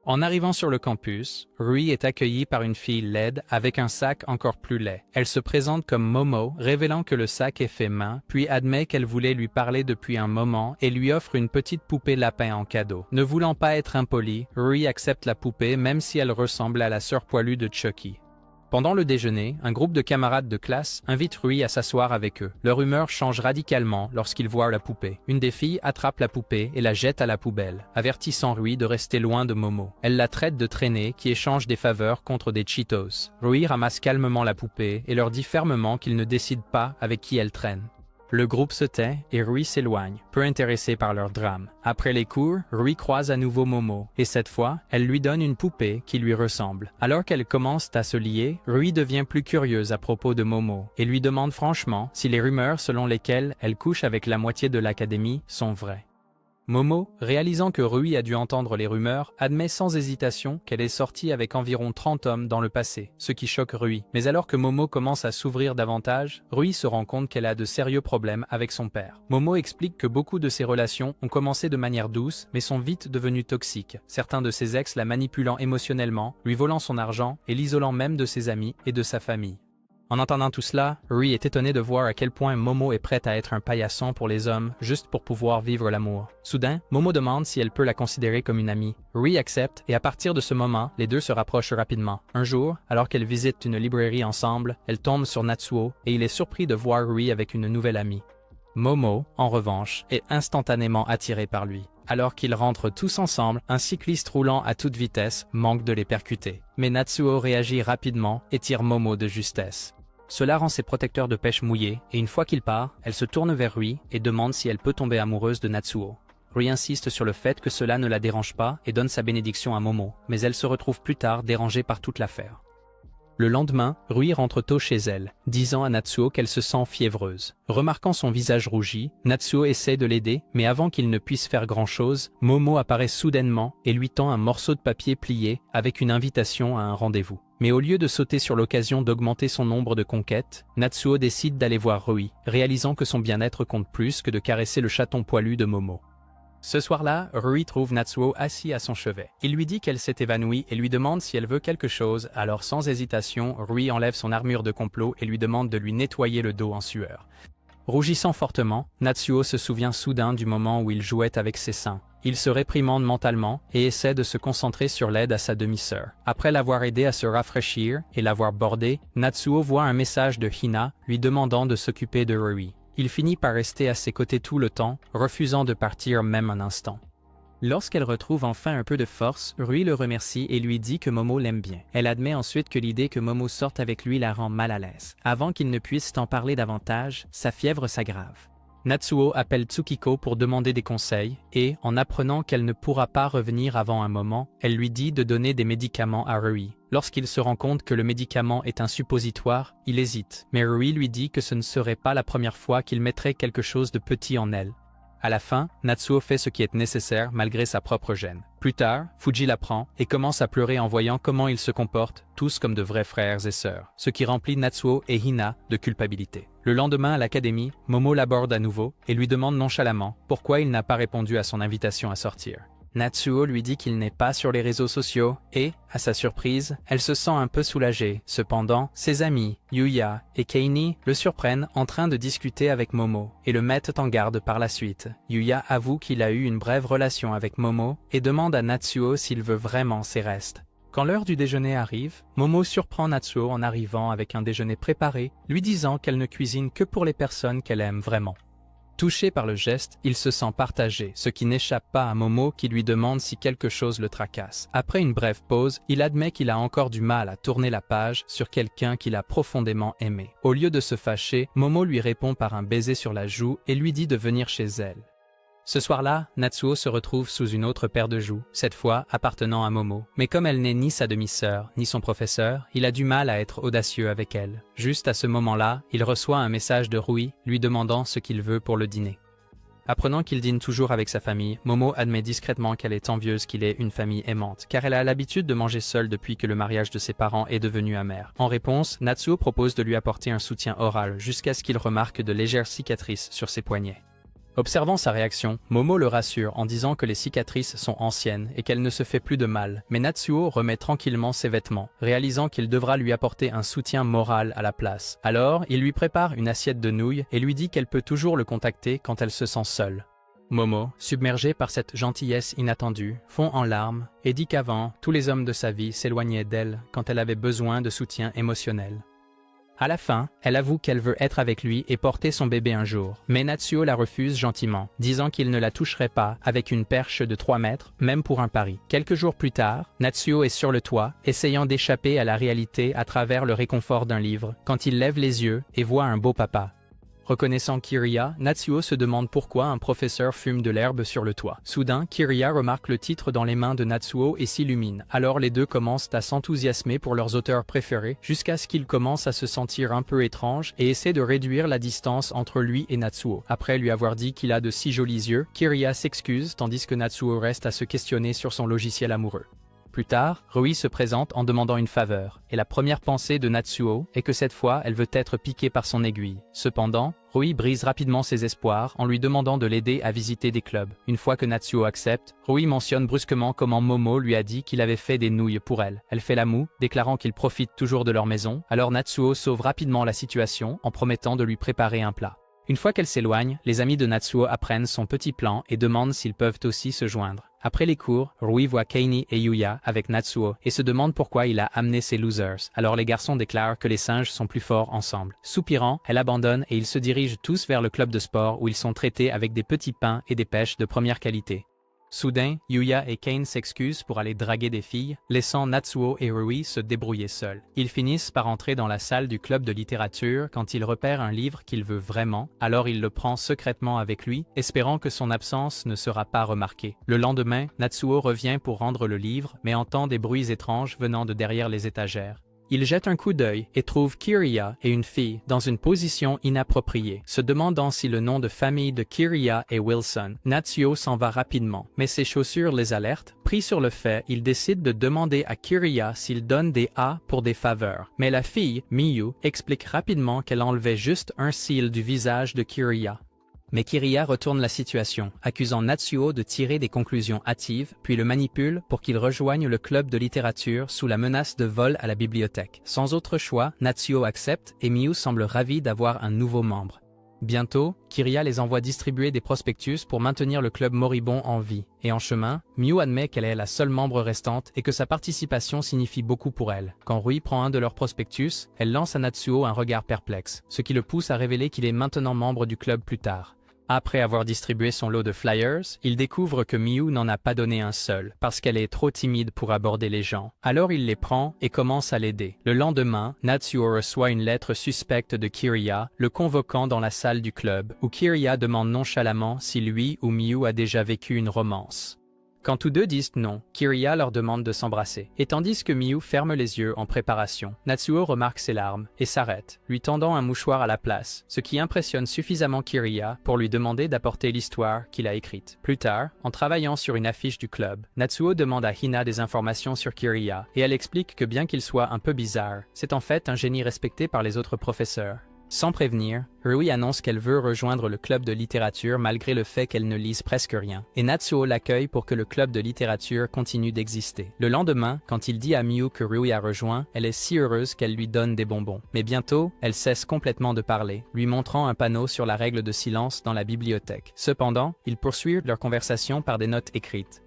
En arrivant sur le campus, Rui est accueilli par une fille laide avec un sac encore plus laid. Elle se présente comme Momo, révélant que le sac est fait main, puis admet qu'elle voulait lui parler depuis un moment et lui offre une petite poupée lapin en cadeau. Ne voulant pas être impoli, Rui accepte la poupée même si elle ressemble à la sœur poilue de Chucky. Pendant le déjeuner, un groupe de camarades de classe invite Rui à s'asseoir avec eux. Leur humeur change radicalement lorsqu'ils voient la poupée. Une des filles attrape la poupée et la jette à la poubelle, avertissant Rui de rester loin de Momo. Elle la traite de traînée qui échange des faveurs contre des Cheetos. Rui ramasse calmement la poupée et leur dit fermement qu'il ne décide pas avec qui elle traîne. Le groupe se tait et Rui s'éloigne, peu intéressé par leur drame. Après les cours, Rui croise à nouveau Momo, et cette fois, elle lui donne une poupée qui lui ressemble. Alors qu'elles commencent à se lier, Rui devient plus curieuse à propos de Momo, et lui demande franchement si les rumeurs selon lesquelles elle couche avec la moitié de l'académie sont vraies. Momo, réalisant que Rui a dû entendre les rumeurs, admet sans hésitation qu'elle est sortie avec environ 30 hommes dans le passé, ce qui choque Rui. Mais alors que Momo commence à s'ouvrir davantage, Rui se rend compte qu'elle a de sérieux problèmes avec son père. Momo explique que beaucoup de ses relations ont commencé de manière douce, mais sont vite devenues toxiques, certains de ses ex la manipulant émotionnellement, lui volant son argent et l'isolant même de ses amis et de sa famille. En entendant tout cela, Rui est étonné de voir à quel point Momo est prête à être un paillasson pour les hommes juste pour pouvoir vivre l'amour. Soudain, Momo demande si elle peut la considérer comme une amie. Rui accepte et à partir de ce moment, les deux se rapprochent rapidement. Un jour, alors qu'elles visitent une librairie ensemble, elle tombe sur Natsuo et il est surpris de voir Rui avec une nouvelle amie. Momo, en revanche, est instantanément attirée par lui. Alors qu'ils rentrent tous ensemble, un cycliste roulant à toute vitesse manque de les percuter. Mais Natsuo réagit rapidement et tire Momo de justesse. Cela rend ses protecteurs de pêche mouillés, et une fois qu'il part, elle se tourne vers Rui et demande si elle peut tomber amoureuse de Natsuo. Rui insiste sur le fait que cela ne la dérange pas et donne sa bénédiction à Momo, mais elle se retrouve plus tard dérangée par toute l'affaire. Le lendemain, Rui rentre tôt chez elle, disant à Natsuo qu'elle se sent fiévreuse. Remarquant son visage rougi, Natsuo essaie de l'aider, mais avant qu'il ne puisse faire grand-chose, Momo apparaît soudainement et lui tend un morceau de papier plié avec une invitation à un rendez-vous. Mais au lieu de sauter sur l'occasion d'augmenter son nombre de conquêtes, Natsuo décide d'aller voir Rui, réalisant que son bien-être compte plus que de caresser le chaton poilu de Momo. Ce soir-là, Rui trouve Natsuo assis à son chevet. Il lui dit qu'elle s'est évanouie et lui demande si elle veut quelque chose, alors sans hésitation, Rui enlève son armure de complot et lui demande de lui nettoyer le dos en sueur. Rougissant fortement, Natsuo se souvient soudain du moment où il jouait avec ses seins. Il se réprimande mentalement et essaie de se concentrer sur l'aide à sa demi-sœur. Après l'avoir aidé à se rafraîchir et l'avoir bordé, Natsuo voit un message de Hina lui demandant de s'occuper de Rui. Il finit par rester à ses côtés tout le temps, refusant de partir même un instant. Lorsqu'elle retrouve enfin un peu de force, Rui le remercie et lui dit que Momo l'aime bien. Elle admet ensuite que l'idée que Momo sorte avec lui la rend mal à l'aise. Avant qu'il ne puisse en parler davantage, sa fièvre s'aggrave. Natsuo appelle Tsukiko pour demander des conseils et, en apprenant qu'elle ne pourra pas revenir avant un moment, elle lui dit de donner des médicaments à Rui. Lorsqu'il se rend compte que le médicament est un suppositoire, il hésite, mais Rui lui dit que ce ne serait pas la première fois qu'il mettrait quelque chose de petit en elle. À la fin, Natsuo fait ce qui est nécessaire malgré sa propre gêne. Plus tard, Fuji l'apprend et commence à pleurer en voyant comment ils se comportent, tous comme de vrais frères et sœurs, ce qui remplit Natsuo et Hina de culpabilité. Le lendemain à l'académie, Momo l'aborde à nouveau et lui demande nonchalamment pourquoi il n'a pas répondu à son invitation à sortir. Natsuo lui dit qu'il n'est pas sur les réseaux sociaux et, à sa surprise, elle se sent un peu soulagée. Cependant, ses amis, Yuya et Keini, le surprennent en train de discuter avec Momo et le mettent en garde par la suite. Yuya avoue qu'il a eu une brève relation avec Momo et demande à Natsuo s'il veut vraiment ses restes. Quand l'heure du déjeuner arrive, Momo surprend Natsuo en arrivant avec un déjeuner préparé, lui disant qu'elle ne cuisine que pour les personnes qu'elle aime vraiment. Touché par le geste, il se sent partagé, ce qui n'échappe pas à Momo qui lui demande si quelque chose le tracasse. Après une brève pause, il admet qu'il a encore du mal à tourner la page sur quelqu'un qu'il a profondément aimé. Au lieu de se fâcher, Momo lui répond par un baiser sur la joue et lui dit de venir chez elle. Ce soir-là, Natsuo se retrouve sous une autre paire de joues, cette fois appartenant à Momo. Mais comme elle n'est ni sa demi-sœur, ni son professeur, il a du mal à être audacieux avec elle. Juste à ce moment-là, il reçoit un message de Rui lui demandant ce qu'il veut pour le dîner. Apprenant qu'il dîne toujours avec sa famille, Momo admet discrètement qu'elle est envieuse qu'il ait une famille aimante, car elle a l'habitude de manger seule depuis que le mariage de ses parents est devenu amer. En réponse, Natsuo propose de lui apporter un soutien oral jusqu'à ce qu'il remarque de légères cicatrices sur ses poignets. Observant sa réaction, Momo le rassure en disant que les cicatrices sont anciennes et qu'elle ne se fait plus de mal, mais Natsuo remet tranquillement ses vêtements, réalisant qu'il devra lui apporter un soutien moral à la place. Alors, il lui prépare une assiette de nouilles et lui dit qu'elle peut toujours le contacter quand elle se sent seule. Momo, submergé par cette gentillesse inattendue, fond en larmes et dit qu'avant, tous les hommes de sa vie s'éloignaient d'elle quand elle avait besoin de soutien émotionnel. À la fin, elle avoue qu'elle veut être avec lui et porter son bébé un jour, mais Natsuo la refuse gentiment, disant qu'il ne la toucherait pas avec une perche de 3 mètres, même pour un pari. Quelques jours plus tard, Natsuo est sur le toit, essayant d'échapper à la réalité à travers le réconfort d'un livre, quand il lève les yeux et voit un beau papa. Reconnaissant Kiriya, Natsuo se demande pourquoi un professeur fume de l'herbe sur le toit. Soudain, Kiriya remarque le titre dans les mains de Natsuo et s'illumine. Alors les deux commencent à s'enthousiasmer pour leurs auteurs préférés, jusqu'à ce qu'il commence à se sentir un peu étrange et essaie de réduire la distance entre lui et Natsuo. Après lui avoir dit qu'il a de si jolis yeux, Kiriya s'excuse tandis que Natsuo reste à se questionner sur son logiciel amoureux. Plus tard, Rui se présente en demandant une faveur, et la première pensée de Natsuo est que cette fois, elle veut être piquée par son aiguille. Cependant, Rui brise rapidement ses espoirs en lui demandant de l'aider à visiter des clubs. Une fois que Natsuo accepte, Rui mentionne brusquement comment Momo lui a dit qu'il avait fait des nouilles pour elle. Elle fait la moue, déclarant qu'il profite toujours de leur maison, alors Natsuo sauve rapidement la situation en promettant de lui préparer un plat. Une fois qu'elle s'éloigne, les amis de Natsuo apprennent son petit plan et demandent s'ils peuvent aussi se joindre. Après les cours, Rui voit Keini et Yuya avec Natsuo et se demande pourquoi il a amené ces losers. Alors les garçons déclarent que les singes sont plus forts ensemble. Soupirant, elle abandonne et ils se dirigent tous vers le club de sport où ils sont traités avec des petits pains et des pêches de première qualité. Soudain, Yuya et Kane s'excusent pour aller draguer des filles, laissant Natsuo et Rui se débrouiller seuls. Ils finissent par entrer dans la salle du club de littérature quand il repère un livre qu'il veut vraiment, alors il le prend secrètement avec lui, espérant que son absence ne sera pas remarquée. Le lendemain, Natsuo revient pour rendre le livre, mais entend des bruits étranges venant de derrière les étagères. Il jette un coup d'œil et trouve Kiriya et une fille dans une position inappropriée, se demandant si le nom de famille de Kiriya est Wilson. Natsuo s'en va rapidement, mais ses chaussures les alertent. Pris sur le fait, il décide de demander à Kiriya s'il donne des A pour des faveurs. Mais la fille, Miyu, explique rapidement qu'elle enlevait juste un cil du visage de Kiriya. Mais Kiriya retourne la situation, accusant Natsuo de tirer des conclusions hâtives, puis le manipule pour qu'il rejoigne le club de littérature sous la menace de vol à la bibliothèque. Sans autre choix, Natsuo accepte et Miyu semble ravie d'avoir un nouveau membre. Bientôt, Kiriya les envoie distribuer des prospectus pour maintenir le club moribond en vie. Et en chemin, Miyu admet qu'elle est la seule membre restante et que sa participation signifie beaucoup pour elle. Quand Rui prend un de leurs prospectus, elle lance à Natsuo un regard perplexe, ce qui le pousse à révéler qu'il est maintenant membre du club plus tard. Après avoir distribué son lot de flyers, il découvre que Miyu n'en a pas donné un seul, parce qu'elle est trop timide pour aborder les gens. Alors il les prend et commence à l'aider. Le lendemain, Natsuo reçoit une lettre suspecte de Kiriya, le convoquant dans la salle du club, où Kiriya demande nonchalamment si lui ou Miyu a déjà vécu une romance. Quand tous deux disent non, Kiriya leur demande de s'embrasser. Et tandis que Miu ferme les yeux en préparation, Natsuo remarque ses larmes et s'arrête, lui tendant un mouchoir à la place, ce qui impressionne suffisamment Kiriya pour lui demander d'apporter l'histoire qu'il a écrite. Plus tard, en travaillant sur une affiche du club, Natsuo demande à Hina des informations sur Kiriya et elle explique que bien qu'il soit un peu bizarre, c'est en fait un génie respecté par les autres professeurs. Sans prévenir, Rui annonce qu'elle veut rejoindre le club de littérature malgré le fait qu'elle ne lise presque rien, et Natsuo l'accueille pour que le club de littérature continue d'exister. Le lendemain, quand il dit à Miu que Rui a rejoint, elle est si heureuse qu'elle lui donne des bonbons. Mais bientôt, elle cesse complètement de parler, lui montrant un panneau sur la règle de silence dans la bibliothèque. Cependant, ils poursuivent leur conversation par des notes écrites.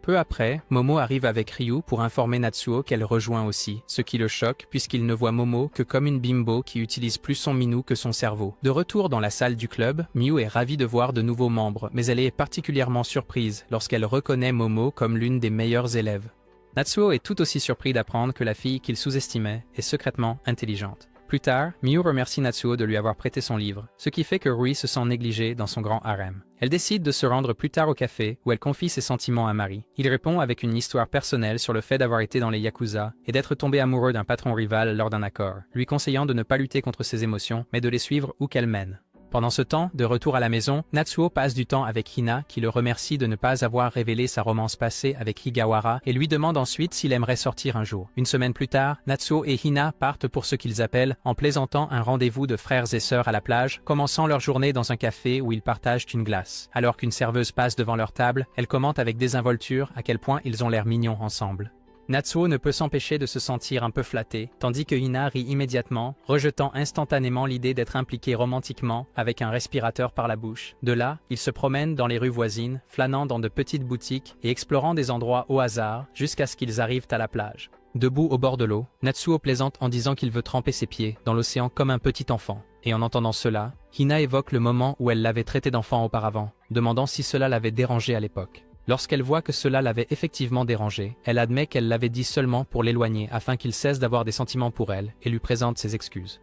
Peu après, Momo arrive avec Ryu pour informer Natsuo qu'elle rejoint aussi, ce qui le choque puisqu'il ne voit Momo que comme une bimbo qui utilise plus son minou que son cerveau. De retour dans la salle du club, Miu est ravie de voir de nouveaux membres, mais elle est particulièrement surprise lorsqu'elle reconnaît Momo comme l'une des meilleures élèves. Natsuo est tout aussi surpris d'apprendre que la fille qu'il sous-estimait est secrètement intelligente. Plus tard, Miu remercie Natsuo de lui avoir prêté son livre, ce qui fait que Rui se sent négligé dans son grand harem. Elle décide de se rendre plus tard au café où elle confie ses sentiments à Mari. Il répond avec une histoire personnelle sur le fait d'avoir été dans les Yakuza et d'être tombé amoureux d'un patron rival lors d'un accord, lui conseillant de ne pas lutter contre ses émotions mais de les suivre où qu'elles mènent. Pendant ce temps, de retour à la maison, Natsuo passe du temps avec Hina qui le remercie de ne pas avoir révélé sa romance passée avec Higawara et lui demande ensuite s'il aimerait sortir un jour. Une semaine plus tard, Natsuo et Hina partent pour ce qu'ils appellent, en plaisantant, un rendez-vous de frères et sœurs à la plage, commençant leur journée dans un café où ils partagent une glace. Alors qu'une serveuse passe devant leur table, elle commente avec désinvolture à quel point ils ont l'air mignons ensemble. Natsuo ne peut s'empêcher de se sentir un peu flatté, tandis que Hina rit immédiatement, rejetant instantanément l'idée d'être impliquée romantiquement avec un respirateur par la bouche. De là, ils se promènent dans les rues voisines, flânant dans de petites boutiques et explorant des endroits au hasard jusqu'à ce qu'ils arrivent à la plage. Debout au bord de l'eau, Natsuo plaisante en disant qu'il veut tremper ses pieds dans l'océan comme un petit enfant. Et en entendant cela, Hina évoque le moment où elle l'avait traité d'enfant auparavant, demandant si cela l'avait dérangé à l'époque. Lorsqu'elle voit que cela l'avait effectivement dérangé, elle admet qu'elle l'avait dit seulement pour l'éloigner afin qu'il cesse d'avoir des sentiments pour elle et lui présente ses excuses.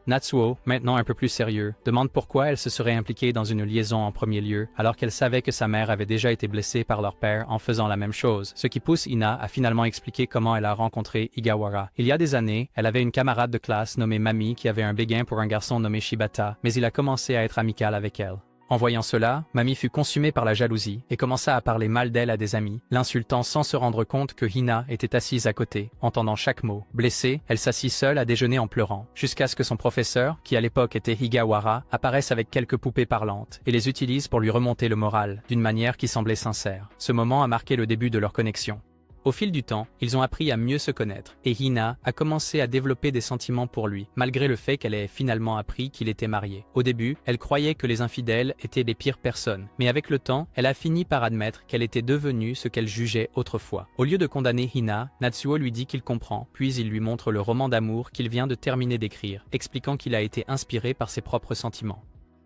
Natsuo, maintenant un peu plus sérieux, demande pourquoi elle se serait impliquée dans une liaison en premier lieu alors qu'elle savait que sa mère avait déjà été blessée par leur père en faisant la même chose, ce qui pousse Hina à finalement expliquer comment elle a rencontré Higawara. Il y a des années, elle avait une camarade de classe nommée Mami qui avait un béguin pour un garçon nommé Shibata, mais il a commencé à être amical avec elle. En voyant cela, Mami fut consumée par la jalousie et commença à parler mal d'elle à des amis, l'insultant sans se rendre compte que Hina était assise à côté, entendant chaque mot. Blessée, elle s'assit seule à déjeuner en pleurant, jusqu'à ce que son professeur, qui à l'époque était Higawara, apparaisse avec quelques poupées parlantes et les utilise pour lui remonter le moral, d'une manière qui semblait sincère. Ce moment a marqué le début de leur connexion. Au fil du temps, ils ont appris à mieux se connaître et Hina a commencé à développer des sentiments pour lui, malgré le fait qu'elle ait finalement appris qu'il était marié. Au début, elle croyait que les infidèles étaient les pires personnes, mais avec le temps, elle a fini par admettre qu'elle était devenue ce qu'elle jugeait autrefois. Au lieu de condamner Hina, Natsuo lui dit qu'il comprend, puis il lui montre le roman d'amour qu'il vient de terminer d'écrire, expliquant qu'il a été inspiré par ses propres sentiments.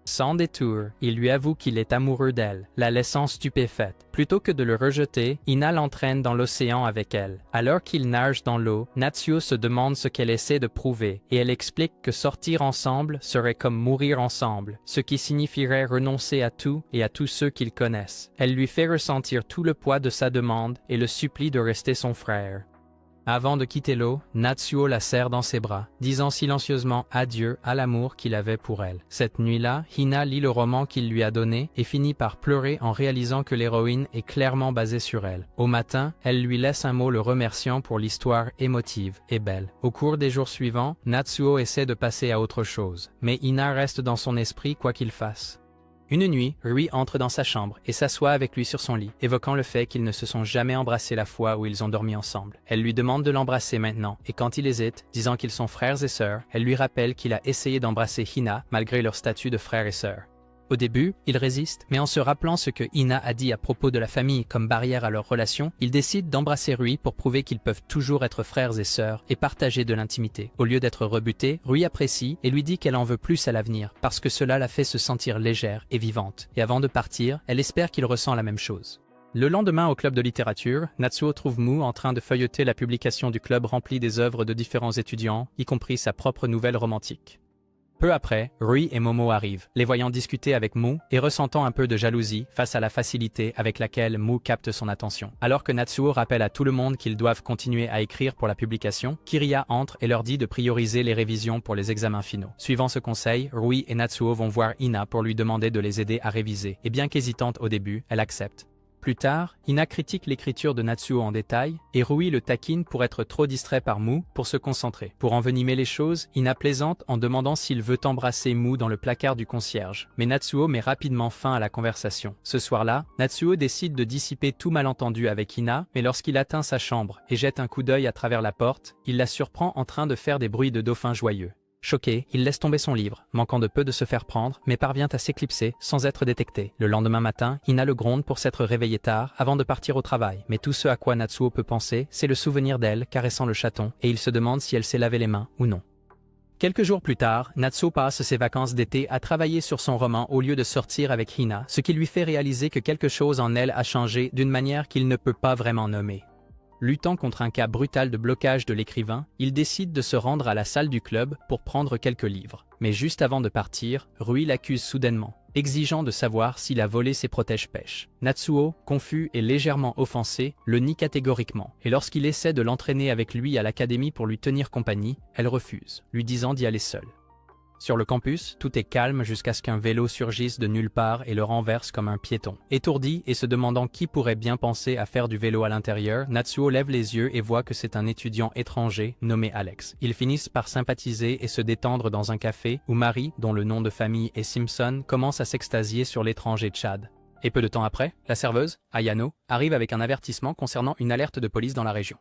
Sans détour, il lui avoue qu'il est amoureux d'elle, la laissant stupéfaite. Plutôt que de le rejeter, Hina l'entraîne dans l'océan avec elle. Alors qu'ils nagent dans l'eau, Natsuo se demande ce qu'elle essaie de prouver, et elle explique que sortir ensemble serait comme mourir ensemble, ce qui signifierait renoncer à tout et à tous ceux qu'ils connaissent. Elle lui fait ressentir tout le poids de sa demande et le supplie de rester son frère. Avant de quitter l'eau, Natsuo la serre dans ses bras, disant silencieusement adieu à l'amour qu'il avait pour elle. Cette nuit-là, Hina lit le roman qu'il lui a donné et finit par pleurer en réalisant que l'héroïne est clairement basée sur elle. Au matin, elle lui laisse un mot le remerciant pour l'histoire émotive et belle. Au cours des jours suivants, Natsuo essaie de passer à autre chose, mais Hina reste dans son esprit quoi qu'il fasse. Une nuit, Rui entre dans sa chambre et s'assoit avec lui sur son lit, évoquant le fait qu'ils ne se sont jamais embrassés la fois où ils ont dormi ensemble. Elle lui demande de l'embrasser maintenant, et quand il hésite, disant qu'ils sont frères et sœurs, elle lui rappelle qu'il a essayé d'embrasser Hina malgré leur statut de frères et sœurs. Au début, il résiste, mais en se rappelant ce que Hina a dit à propos de la famille comme barrière à leur relation, il décide d'embrasser Rui pour prouver qu'ils peuvent toujours être frères et sœurs et partager de l'intimité. Au lieu d'être rebuté, Rui apprécie et lui dit qu'elle en veut plus à l'avenir, parce que cela la fait se sentir légère et vivante. Et avant de partir, elle espère qu'il ressent la même chose. Le lendemain au club de littérature, Natsuo trouve Mu en train de feuilleter la publication du club remplie des œuvres de différents étudiants, y compris sa propre nouvelle romantique. Peu après, Rui et Momo arrivent, les voyant discuter avec Mu et ressentant un peu de jalousie face à la facilité avec laquelle Mu capte son attention. Alors que Natsuo rappelle à tout le monde qu'ils doivent continuer à écrire pour la publication, Kiriya entre et leur dit de prioriser les révisions pour les examens finaux. Suivant ce conseil, Rui et Natsuo vont voir Ina pour lui demander de les aider à réviser, et bien qu'hésitante au début, elle accepte. Plus tard, Ina critique l'écriture de Natsuo en détail, et Rui le taquine pour être trop distrait par Mu pour se concentrer. Pour envenimer les choses, Ina plaisante en demandant s'il veut embrasser Mu dans le placard du concierge. Mais Natsuo met rapidement fin à la conversation. Ce soir-là, Natsuo décide de dissiper tout malentendu avec Ina, mais lorsqu'il atteint sa chambre et jette un coup d'œil à travers la porte, il la surprend en train de faire des bruits de dauphin joyeux. Choqué, il laisse tomber son livre, manquant de peu de se faire prendre, mais parvient à s'éclipser sans être détecté. Le lendemain matin, Ina le gronde pour s'être réveillé tard avant de partir au travail. Mais tout ce à quoi Natsuo peut penser, c'est le souvenir d'elle caressant le chaton, et il se demande si elle s'est lavé les mains ou non. Quelques jours plus tard, Natsuo passe ses vacances d'été à travailler sur son roman au lieu de sortir avec Hina, ce qui lui fait réaliser que quelque chose en elle a changé d'une manière qu'il ne peut pas vraiment nommer. Luttant contre un cas brutal de blocage de l'écrivain, il décide de se rendre à la salle du club pour prendre quelques livres. Mais juste avant de partir, Rui l'accuse soudainement, exigeant de savoir s'il a volé ses protège-pêches. Natsuo, confus et légèrement offensé, le nie catégoriquement, et lorsqu'il essaie de l'entraîner avec lui à l'académie pour lui tenir compagnie, elle refuse, lui disant d'y aller seule. Sur le campus, tout est calme jusqu'à ce qu'un vélo surgisse de nulle part et le renverse comme un piéton. Étourdi et se demandant qui pourrait bien penser à faire du vélo à l'intérieur, Natsuo lève les yeux et voit que c'est un étudiant étranger nommé Alex. Ils finissent par sympathiser et se détendre dans un café où Marie, dont le nom de famille est Simpson, commence à s'extasier sur l'étranger Chad. Et peu de temps après, la serveuse, Ayano, arrive avec un avertissement concernant une alerte de police dans la région.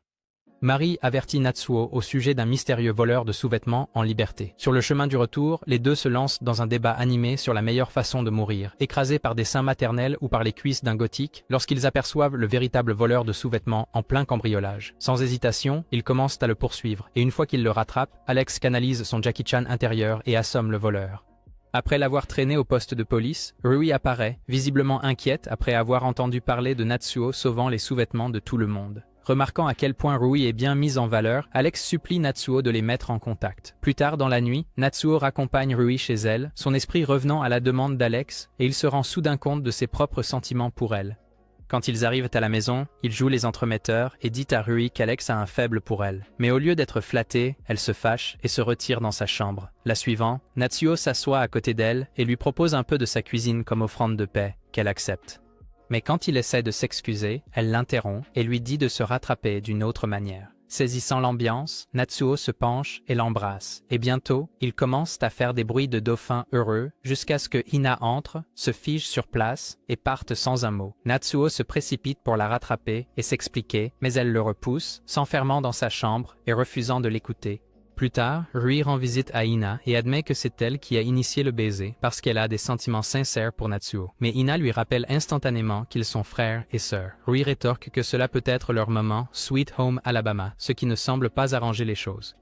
Marie avertit Natsuo au sujet d'un mystérieux voleur de sous-vêtements en liberté. Sur le chemin du retour, les deux se lancent dans un débat animé sur la meilleure façon de mourir, écrasés par des seins maternels ou par les cuisses d'un gothique, lorsqu'ils aperçoivent le véritable voleur de sous-vêtements en plein cambriolage. Sans hésitation, ils commencent à le poursuivre, et une fois qu'ils le rattrapent, Alex canalise son Jackie Chan intérieur et assomme le voleur. Après l'avoir traîné au poste de police, Rui apparaît, visiblement inquiète après avoir entendu parler de Natsuo sauvant les sous-vêtements de tout le monde. Remarquant à quel point Rui est bien mis en valeur, Alex supplie Natsuo de les mettre en contact. Plus tard dans la nuit, Natsuo raccompagne Rui chez elle, son esprit revenant à la demande d'Alex, et il se rend soudain compte de ses propres sentiments pour elle. Quand ils arrivent à la maison, il joue les entremetteurs et dit à Rui qu'Alex a un faible pour elle. Mais au lieu d'être flattée, elle se fâche et se retire dans sa chambre. La suivant, Natsuo s'assoit à côté d'elle et lui propose un peu de sa cuisine comme offrande de paix, qu'elle accepte. Mais quand il essaie de s'excuser, elle l'interrompt et lui dit de se rattraper d'une autre manière. Saisissant l'ambiance, Natsuo se penche et l'embrasse, et bientôt, ils commencent à faire des bruits de dauphins heureux jusqu'à ce que Hina entre, se fige sur place et parte sans un mot. Natsuo se précipite pour la rattraper et s'expliquer, mais elle le repousse, s'enfermant dans sa chambre et refusant de l'écouter. Plus tard, Rui rend visite à Ina et admet que c'est elle qui a initié le baiser parce qu'elle a des sentiments sincères pour Natsuo. Mais Ina lui rappelle instantanément qu'ils sont frères et sœurs. Rui rétorque que cela peut être leur moment Sweet Home Alabama, ce qui ne semble pas arranger les choses.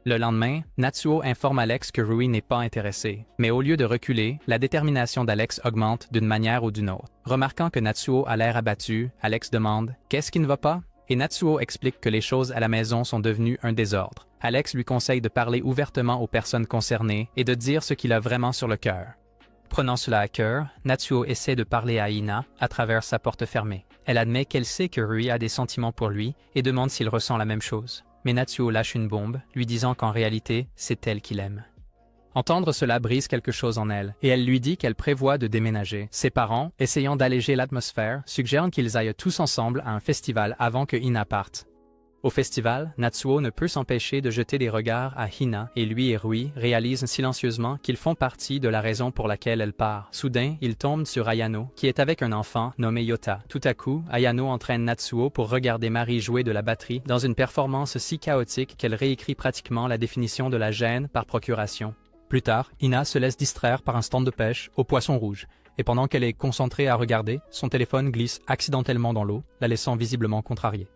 Le lendemain, Natsuo informe Alex que Rui n'est pas intéressé. Mais au lieu de reculer, la détermination d'Alex augmente d'une manière ou d'une autre. Remarquant que Natsuo a l'air abattu, Alex demande « Qu'est-ce qui ne va pas ?» Et Natsuo explique que les choses à la maison sont devenues un désordre. Alex lui conseille de parler ouvertement aux personnes concernées et de dire ce qu'il a vraiment sur le cœur. Prenant cela à cœur, Natsuo essaie de parler à Ina à travers sa porte fermée. Elle admet qu'elle sait que Rui a des sentiments pour lui et demande s'il ressent la même chose. Mais Natsuo lâche une bombe, lui disant qu'en réalité, c'est elle qui l'aime. Entendre cela brise quelque chose en elle, et elle lui dit qu'elle prévoit de déménager. Ses parents, essayant d'alléger l'atmosphère, suggèrent qu'ils aillent tous ensemble à un festival avant que Hina parte. Au festival, Natsuo ne peut s'empêcher de jeter des regards à Hina, et lui et Rui réalisent silencieusement qu'ils font partie de la raison pour laquelle elle part. Soudain, ils tombent sur Ayano, qui est avec un enfant nommé Yota. Tout à coup, Ayano entraîne Natsuo pour regarder Marie jouer de la batterie dans une performance si chaotique qu'elle réécrit pratiquement la définition de la gêne par procuration. Plus tard, Ina se laisse distraire par un stand de pêche au poisson rouge, et pendant qu'elle est concentrée à regarder, son téléphone glisse accidentellement dans l'eau, la laissant visiblement contrariée.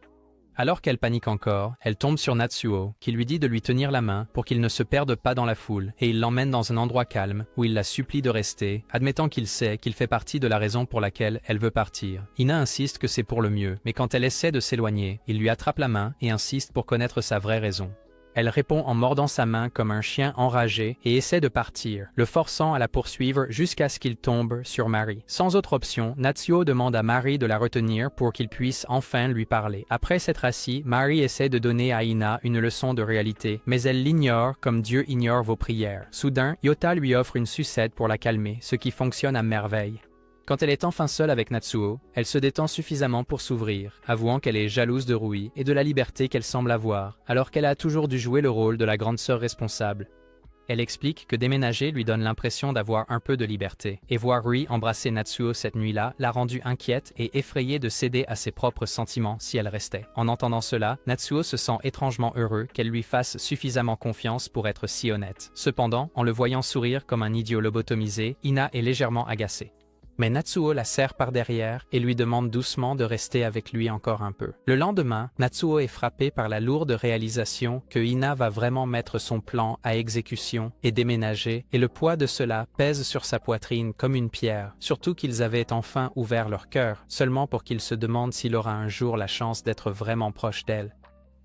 Alors qu'elle panique encore, elle tombe sur Natsuo, qui lui dit de lui tenir la main pour qu'il ne se perde pas dans la foule, et il l'emmène dans un endroit calme où il la supplie de rester, admettant qu'il sait qu'il fait partie de la raison pour laquelle elle veut partir. Ina insiste que c'est pour le mieux, mais quand elle essaie de s'éloigner, il lui attrape la main et insiste pour connaître sa vraie raison. Elle répond en mordant sa main comme un chien enragé et essaie de partir, le forçant à la poursuivre jusqu'à ce qu'il tombe sur Mari. Sans autre option, Natsuo demande à Mari de la retenir pour qu'il puisse enfin lui parler. Après s'être assis, Mari essaie de donner à Hina une leçon de réalité, mais elle l'ignore comme Dieu ignore vos prières. Soudain, Yota lui offre une sucette pour la calmer, ce qui fonctionne à merveille. Quand elle est enfin seule avec Natsuo, elle se détend suffisamment pour s'ouvrir, avouant qu'elle est jalouse de Rui et de la liberté qu'elle semble avoir, alors qu'elle a toujours dû jouer le rôle de la grande sœur responsable. Elle explique que déménager lui donne l'impression d'avoir un peu de liberté, et voir Rui embrasser Natsuo cette nuit-là l'a rendue inquiète et effrayée de céder à ses propres sentiments si elle restait. En entendant cela, Natsuo se sent étrangement heureux qu'elle lui fasse suffisamment confiance pour être si honnête. Cependant, en le voyant sourire comme un idiot lobotomisé, Hina est légèrement agacée. Mais Natsuo la serre par derrière et lui demande doucement de rester avec lui encore un peu. Le lendemain, Natsuo est frappée par la lourde réalisation que Hina va vraiment mettre son plan à exécution et déménager, et le poids de cela pèse sur sa poitrine comme une pierre, surtout qu'ils avaient enfin ouvert leur cœur, seulement pour qu'il se demande s'il aura un jour la chance d'être vraiment proche d'elle.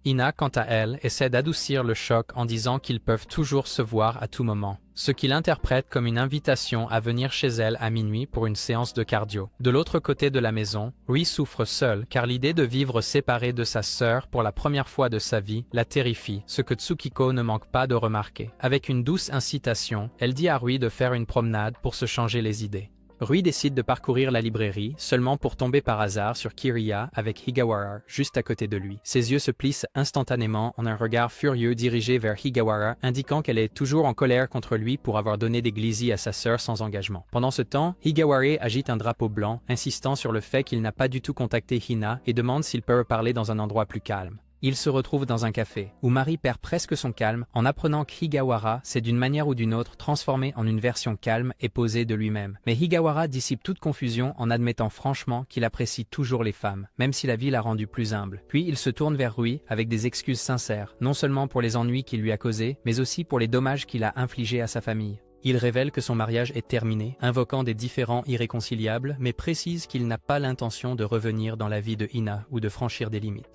Hina, quant à elle, essaie d'adoucir le choc en disant qu'ils peuvent toujours se voir à tout moment, ce qu'il interprète comme une invitation à venir chez elle à minuit pour une séance de cardio. De l'autre côté de la maison, Rui souffre seul car l'idée de vivre séparée de sa sœur pour la première fois de sa vie la terrifie, ce que Tsukiko ne manque pas de remarquer. Avec une douce incitation, elle dit à Rui de faire une promenade pour se changer les idées. Rui décide de parcourir la librairie, seulement pour tomber par hasard sur Kiriya avec Higawara juste à côté de lui. Ses yeux se plissent instantanément en un regard furieux dirigé vers Higawara, indiquant qu'elle est toujours en colère contre lui pour avoir donné des glissis à sa sœur sans engagement. Pendant ce temps, Higawara agite un drapeau blanc, insistant sur le fait qu'il n'a pas du tout contacté Hina et demande s'il peut parler dans un endroit plus calme. Il se retrouve dans un café, où Mari perd presque son calme en apprenant qu'Higawara s'est d'une manière ou d'une autre transformé en une version calme et posée de lui-même. Mais Higawara dissipe toute confusion en admettant franchement qu'il apprécie toujours les femmes, même si la vie l'a rendu plus humble. Puis il se tourne vers Rui avec des excuses sincères, non seulement pour les ennuis qu'il lui a causés, mais aussi pour les dommages qu'il a infligés à sa famille. Il révèle que son mariage est terminé, invoquant des différends irréconciliables, mais précise qu'il n'a pas l'intention de revenir dans la vie de Hina ou de franchir des limites.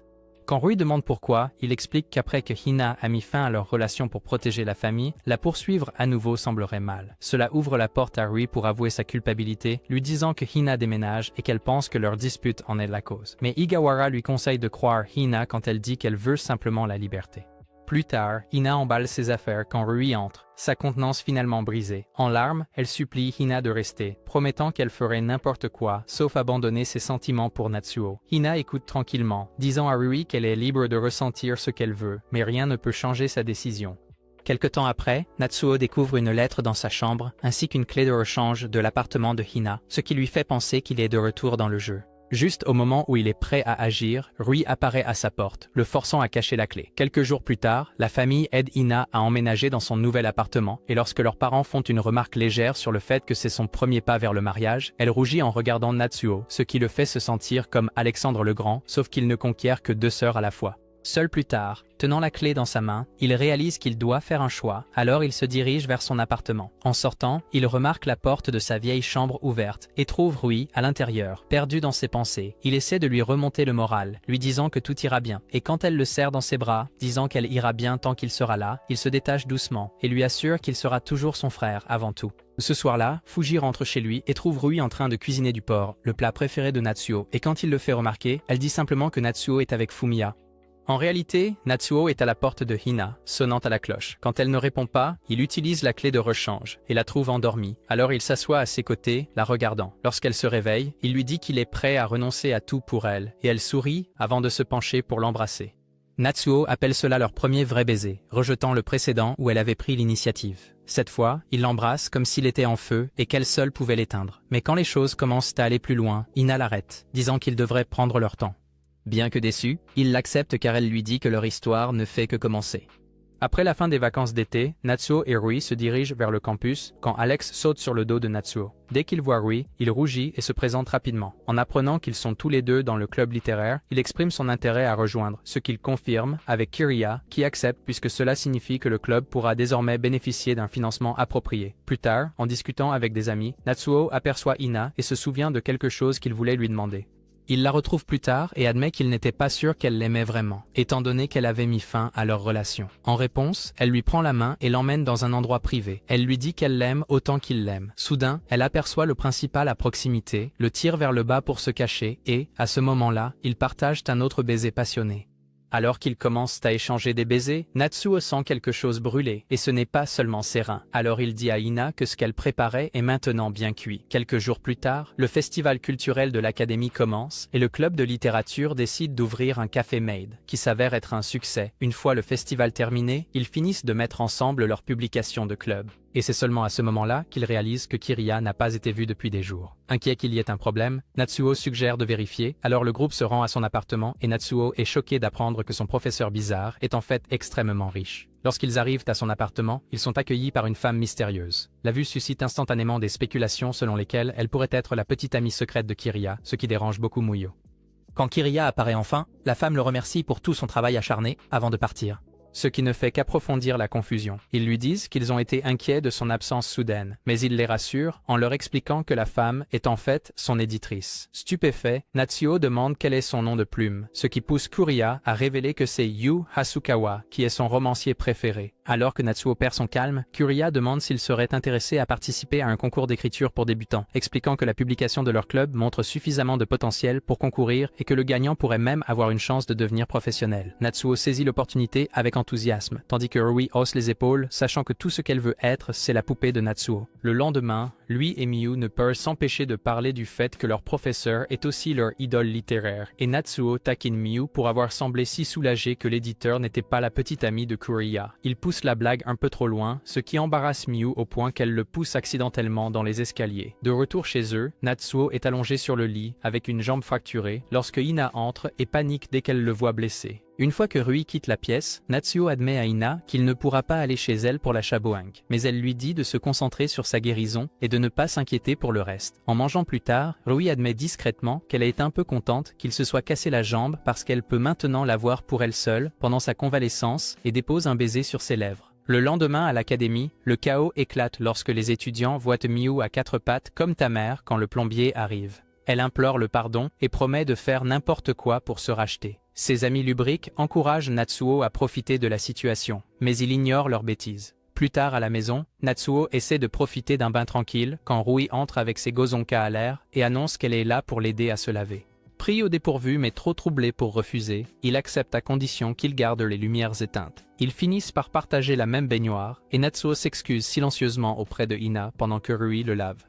Quand Rui demande pourquoi, il explique qu'après que Hina a mis fin à leur relation pour protéger la famille, la poursuivre à nouveau semblerait mal. Cela ouvre la porte à Rui pour avouer sa culpabilité, lui disant que Hina déménage et qu'elle pense que leur dispute en est la cause. Mais Higawara lui conseille de croire Hina quand elle dit qu'elle veut simplement la liberté. Plus tard, Hina emballe ses affaires quand Rui entre, sa contenance finalement brisée. En larmes, elle supplie Hina de rester, promettant qu'elle ferait n'importe quoi, sauf abandonner ses sentiments pour Natsuo. Hina écoute tranquillement, disant à Rui qu'elle est libre de ressentir ce qu'elle veut, mais rien ne peut changer sa décision. Quelque temps après, Natsuo découvre une lettre dans sa chambre, ainsi qu'une clé de rechange de l'appartement de Hina, ce qui lui fait penser qu'il est de retour dans le jeu. Juste au moment où il est prêt à agir, Rui apparaît à sa porte, le forçant à cacher la clé. Quelques jours plus tard, la famille aide Hina à emménager dans son nouvel appartement, et lorsque leurs parents font une remarque légère sur le fait que c'est son premier pas vers le mariage, elle rougit en regardant Natsuo, ce qui le fait se sentir comme Alexandre le Grand, sauf qu'il ne conquiert que 2 sœurs à la fois. Seul plus tard, tenant la clé dans sa main, il réalise qu'il doit faire un choix, alors il se dirige vers son appartement. En sortant, il remarque la porte de sa vieille chambre ouverte et trouve Rui à l'intérieur, perdu dans ses pensées. Il essaie de lui remonter le moral, lui disant que tout ira bien. Et quand elle le serre dans ses bras, disant qu'elle ira bien tant qu'il sera là, il se détache doucement et lui assure qu'il sera toujours son frère avant tout. Ce soir-là, Fuji rentre chez lui et trouve Rui en train de cuisiner du porc, le plat préféré de Natsuo, et quand il le fait remarquer, elle dit simplement que Natsuo est avec Fumiya. En réalité, Natsuo est à la porte de Hina, sonnant à la cloche. Quand elle ne répond pas, il utilise la clé de rechange et la trouve endormie. Alors il s'assoit à ses côtés, la regardant. Lorsqu'elle se réveille, il lui dit qu'il est prêt à renoncer à tout pour elle, et elle sourit avant de se pencher pour l'embrasser. Natsuo appelle cela leur premier vrai baiser, rejetant le précédent où elle avait pris l'initiative. Cette fois, il l'embrasse comme s'il était en feu et qu'elle seule pouvait l'éteindre. Mais quand les choses commencent à aller plus loin, Hina l'arrête, disant qu'ils devraient prendre leur temps. Bien que déçu, il l'accepte car elle lui dit que leur histoire ne fait que commencer. Après la fin des vacances d'été, Natsuo et Rui se dirigent vers le campus quand Alex saute sur le dos de Natsuo. Dès qu'il voit Rui, il rougit et se présente rapidement. En apprenant qu'ils sont tous les deux dans le club littéraire, il exprime son intérêt à rejoindre, ce qu'il confirme avec Kiriya, qui accepte puisque cela signifie que le club pourra désormais bénéficier d'un financement approprié. Plus tard, en discutant avec des amis, Natsuo aperçoit Hina et se souvient de quelque chose qu'il voulait lui demander. Il la retrouve plus tard et admet qu'il n'était pas sûr qu'elle l'aimait vraiment, étant donné qu'elle avait mis fin à leur relation. En réponse, elle lui prend la main et l'emmène dans un endroit privé. Elle lui dit qu'elle l'aime autant qu'il l'aime. Soudain, elle aperçoit le principal à proximité, le tire vers le bas pour se cacher et, à ce moment-là, ils partagent un autre baiser passionné. Alors qu'ils commencent à échanger des baisers, Natsuo sent quelque chose brûler, et ce n'est pas seulement ses reins. Alors il dit à Hina que ce qu'elle préparait est maintenant bien cuit. Quelques jours plus tard, le festival culturel de l'académie commence, et le club de littérature décide d'ouvrir un café Maid, qui s'avère être un succès. Une fois le festival terminé, ils finissent de mettre ensemble leurs publications de club. Et c'est seulement à ce moment-là qu'ils réalisent que Kiriya n'a pas été vue depuis des jours. Inquiet qu'il y ait un problème, Natsuo suggère de vérifier, alors le groupe se rend à son appartement et Natsuo est choqué d'apprendre que son professeur bizarre est en fait extrêmement riche. Lorsqu'ils arrivent à son appartement, ils sont accueillis par une femme mystérieuse. La vue suscite instantanément des spéculations selon lesquelles elle pourrait être la petite amie secrète de Kiriya, ce qui dérange beaucoup Muyo. Quand Kiriya apparaît enfin, la femme le remercie pour tout son travail acharné avant de partir. Ce qui ne fait qu'approfondir la confusion. Ils lui disent qu'ils ont été inquiets de son absence soudaine, mais il les rassure en leur expliquant que la femme est en fait son éditrice. Stupéfait, Natsuo demande quel est son nom de plume, ce qui pousse Kiriya à révéler que c'est Yu Hasukawa qui est son romancier préféré. Alors que Natsuo perd son calme, Kiriya demande s'il serait intéressé à participer à un concours d'écriture pour débutants, expliquant que la publication de leur club montre suffisamment de potentiel pour concourir et que le gagnant pourrait même avoir une chance de devenir professionnel. Natsuo saisit l'opportunité avec enthousiasme, tandis que Rui hausse les épaules, sachant que tout ce qu'elle veut être, c'est la poupée de Natsuo. Le lendemain, lui et Miyu ne peuvent s'empêcher de parler du fait que leur professeur est aussi leur idole littéraire, et Natsuo taquine Miyu pour avoir semblé si soulagé que l'éditeur n'était pas la petite amie de Kiriya. Il pousse la blague un peu trop loin, ce qui embarrasse Miyu au point qu'elle le pousse accidentellement dans les escaliers. De retour chez eux, Natsuo est allongé sur le lit, avec une jambe fracturée, lorsque Hina entre et panique dès qu'elle le voit blessé. Une fois que Rui quitte la pièce, Natsuo admet à Hina qu'il ne pourra pas aller chez elle pour la Shaboing, mais elle lui dit de se concentrer sur sa guérison et de ne pas s'inquiéter pour le reste. En mangeant plus tard, Rui admet discrètement qu'elle est un peu contente qu'il se soit cassé la jambe parce qu'elle peut maintenant la voir pour elle seule pendant sa convalescence et dépose un baiser sur ses lèvres. Le lendemain à l'académie, le chaos éclate lorsque les étudiants voient Miyu à quatre pattes comme ta mère quand le plombier arrive. Elle implore le pardon et promet de faire n'importe quoi pour se racheter. Ses amis lubriques encouragent Natsuo à profiter de la situation, mais il ignore leurs bêtises. Plus tard à la maison, Natsuo essaie de profiter d'un bain tranquille quand Rui entre avec ses gozonkas à l'air et annonce qu'elle est là pour l'aider à se laver. Pris au dépourvu mais trop troublé pour refuser, il accepte à condition qu'il garde les lumières éteintes. Ils finissent par partager la même baignoire et Natsuo s'excuse silencieusement auprès de Hina pendant que Rui le lave.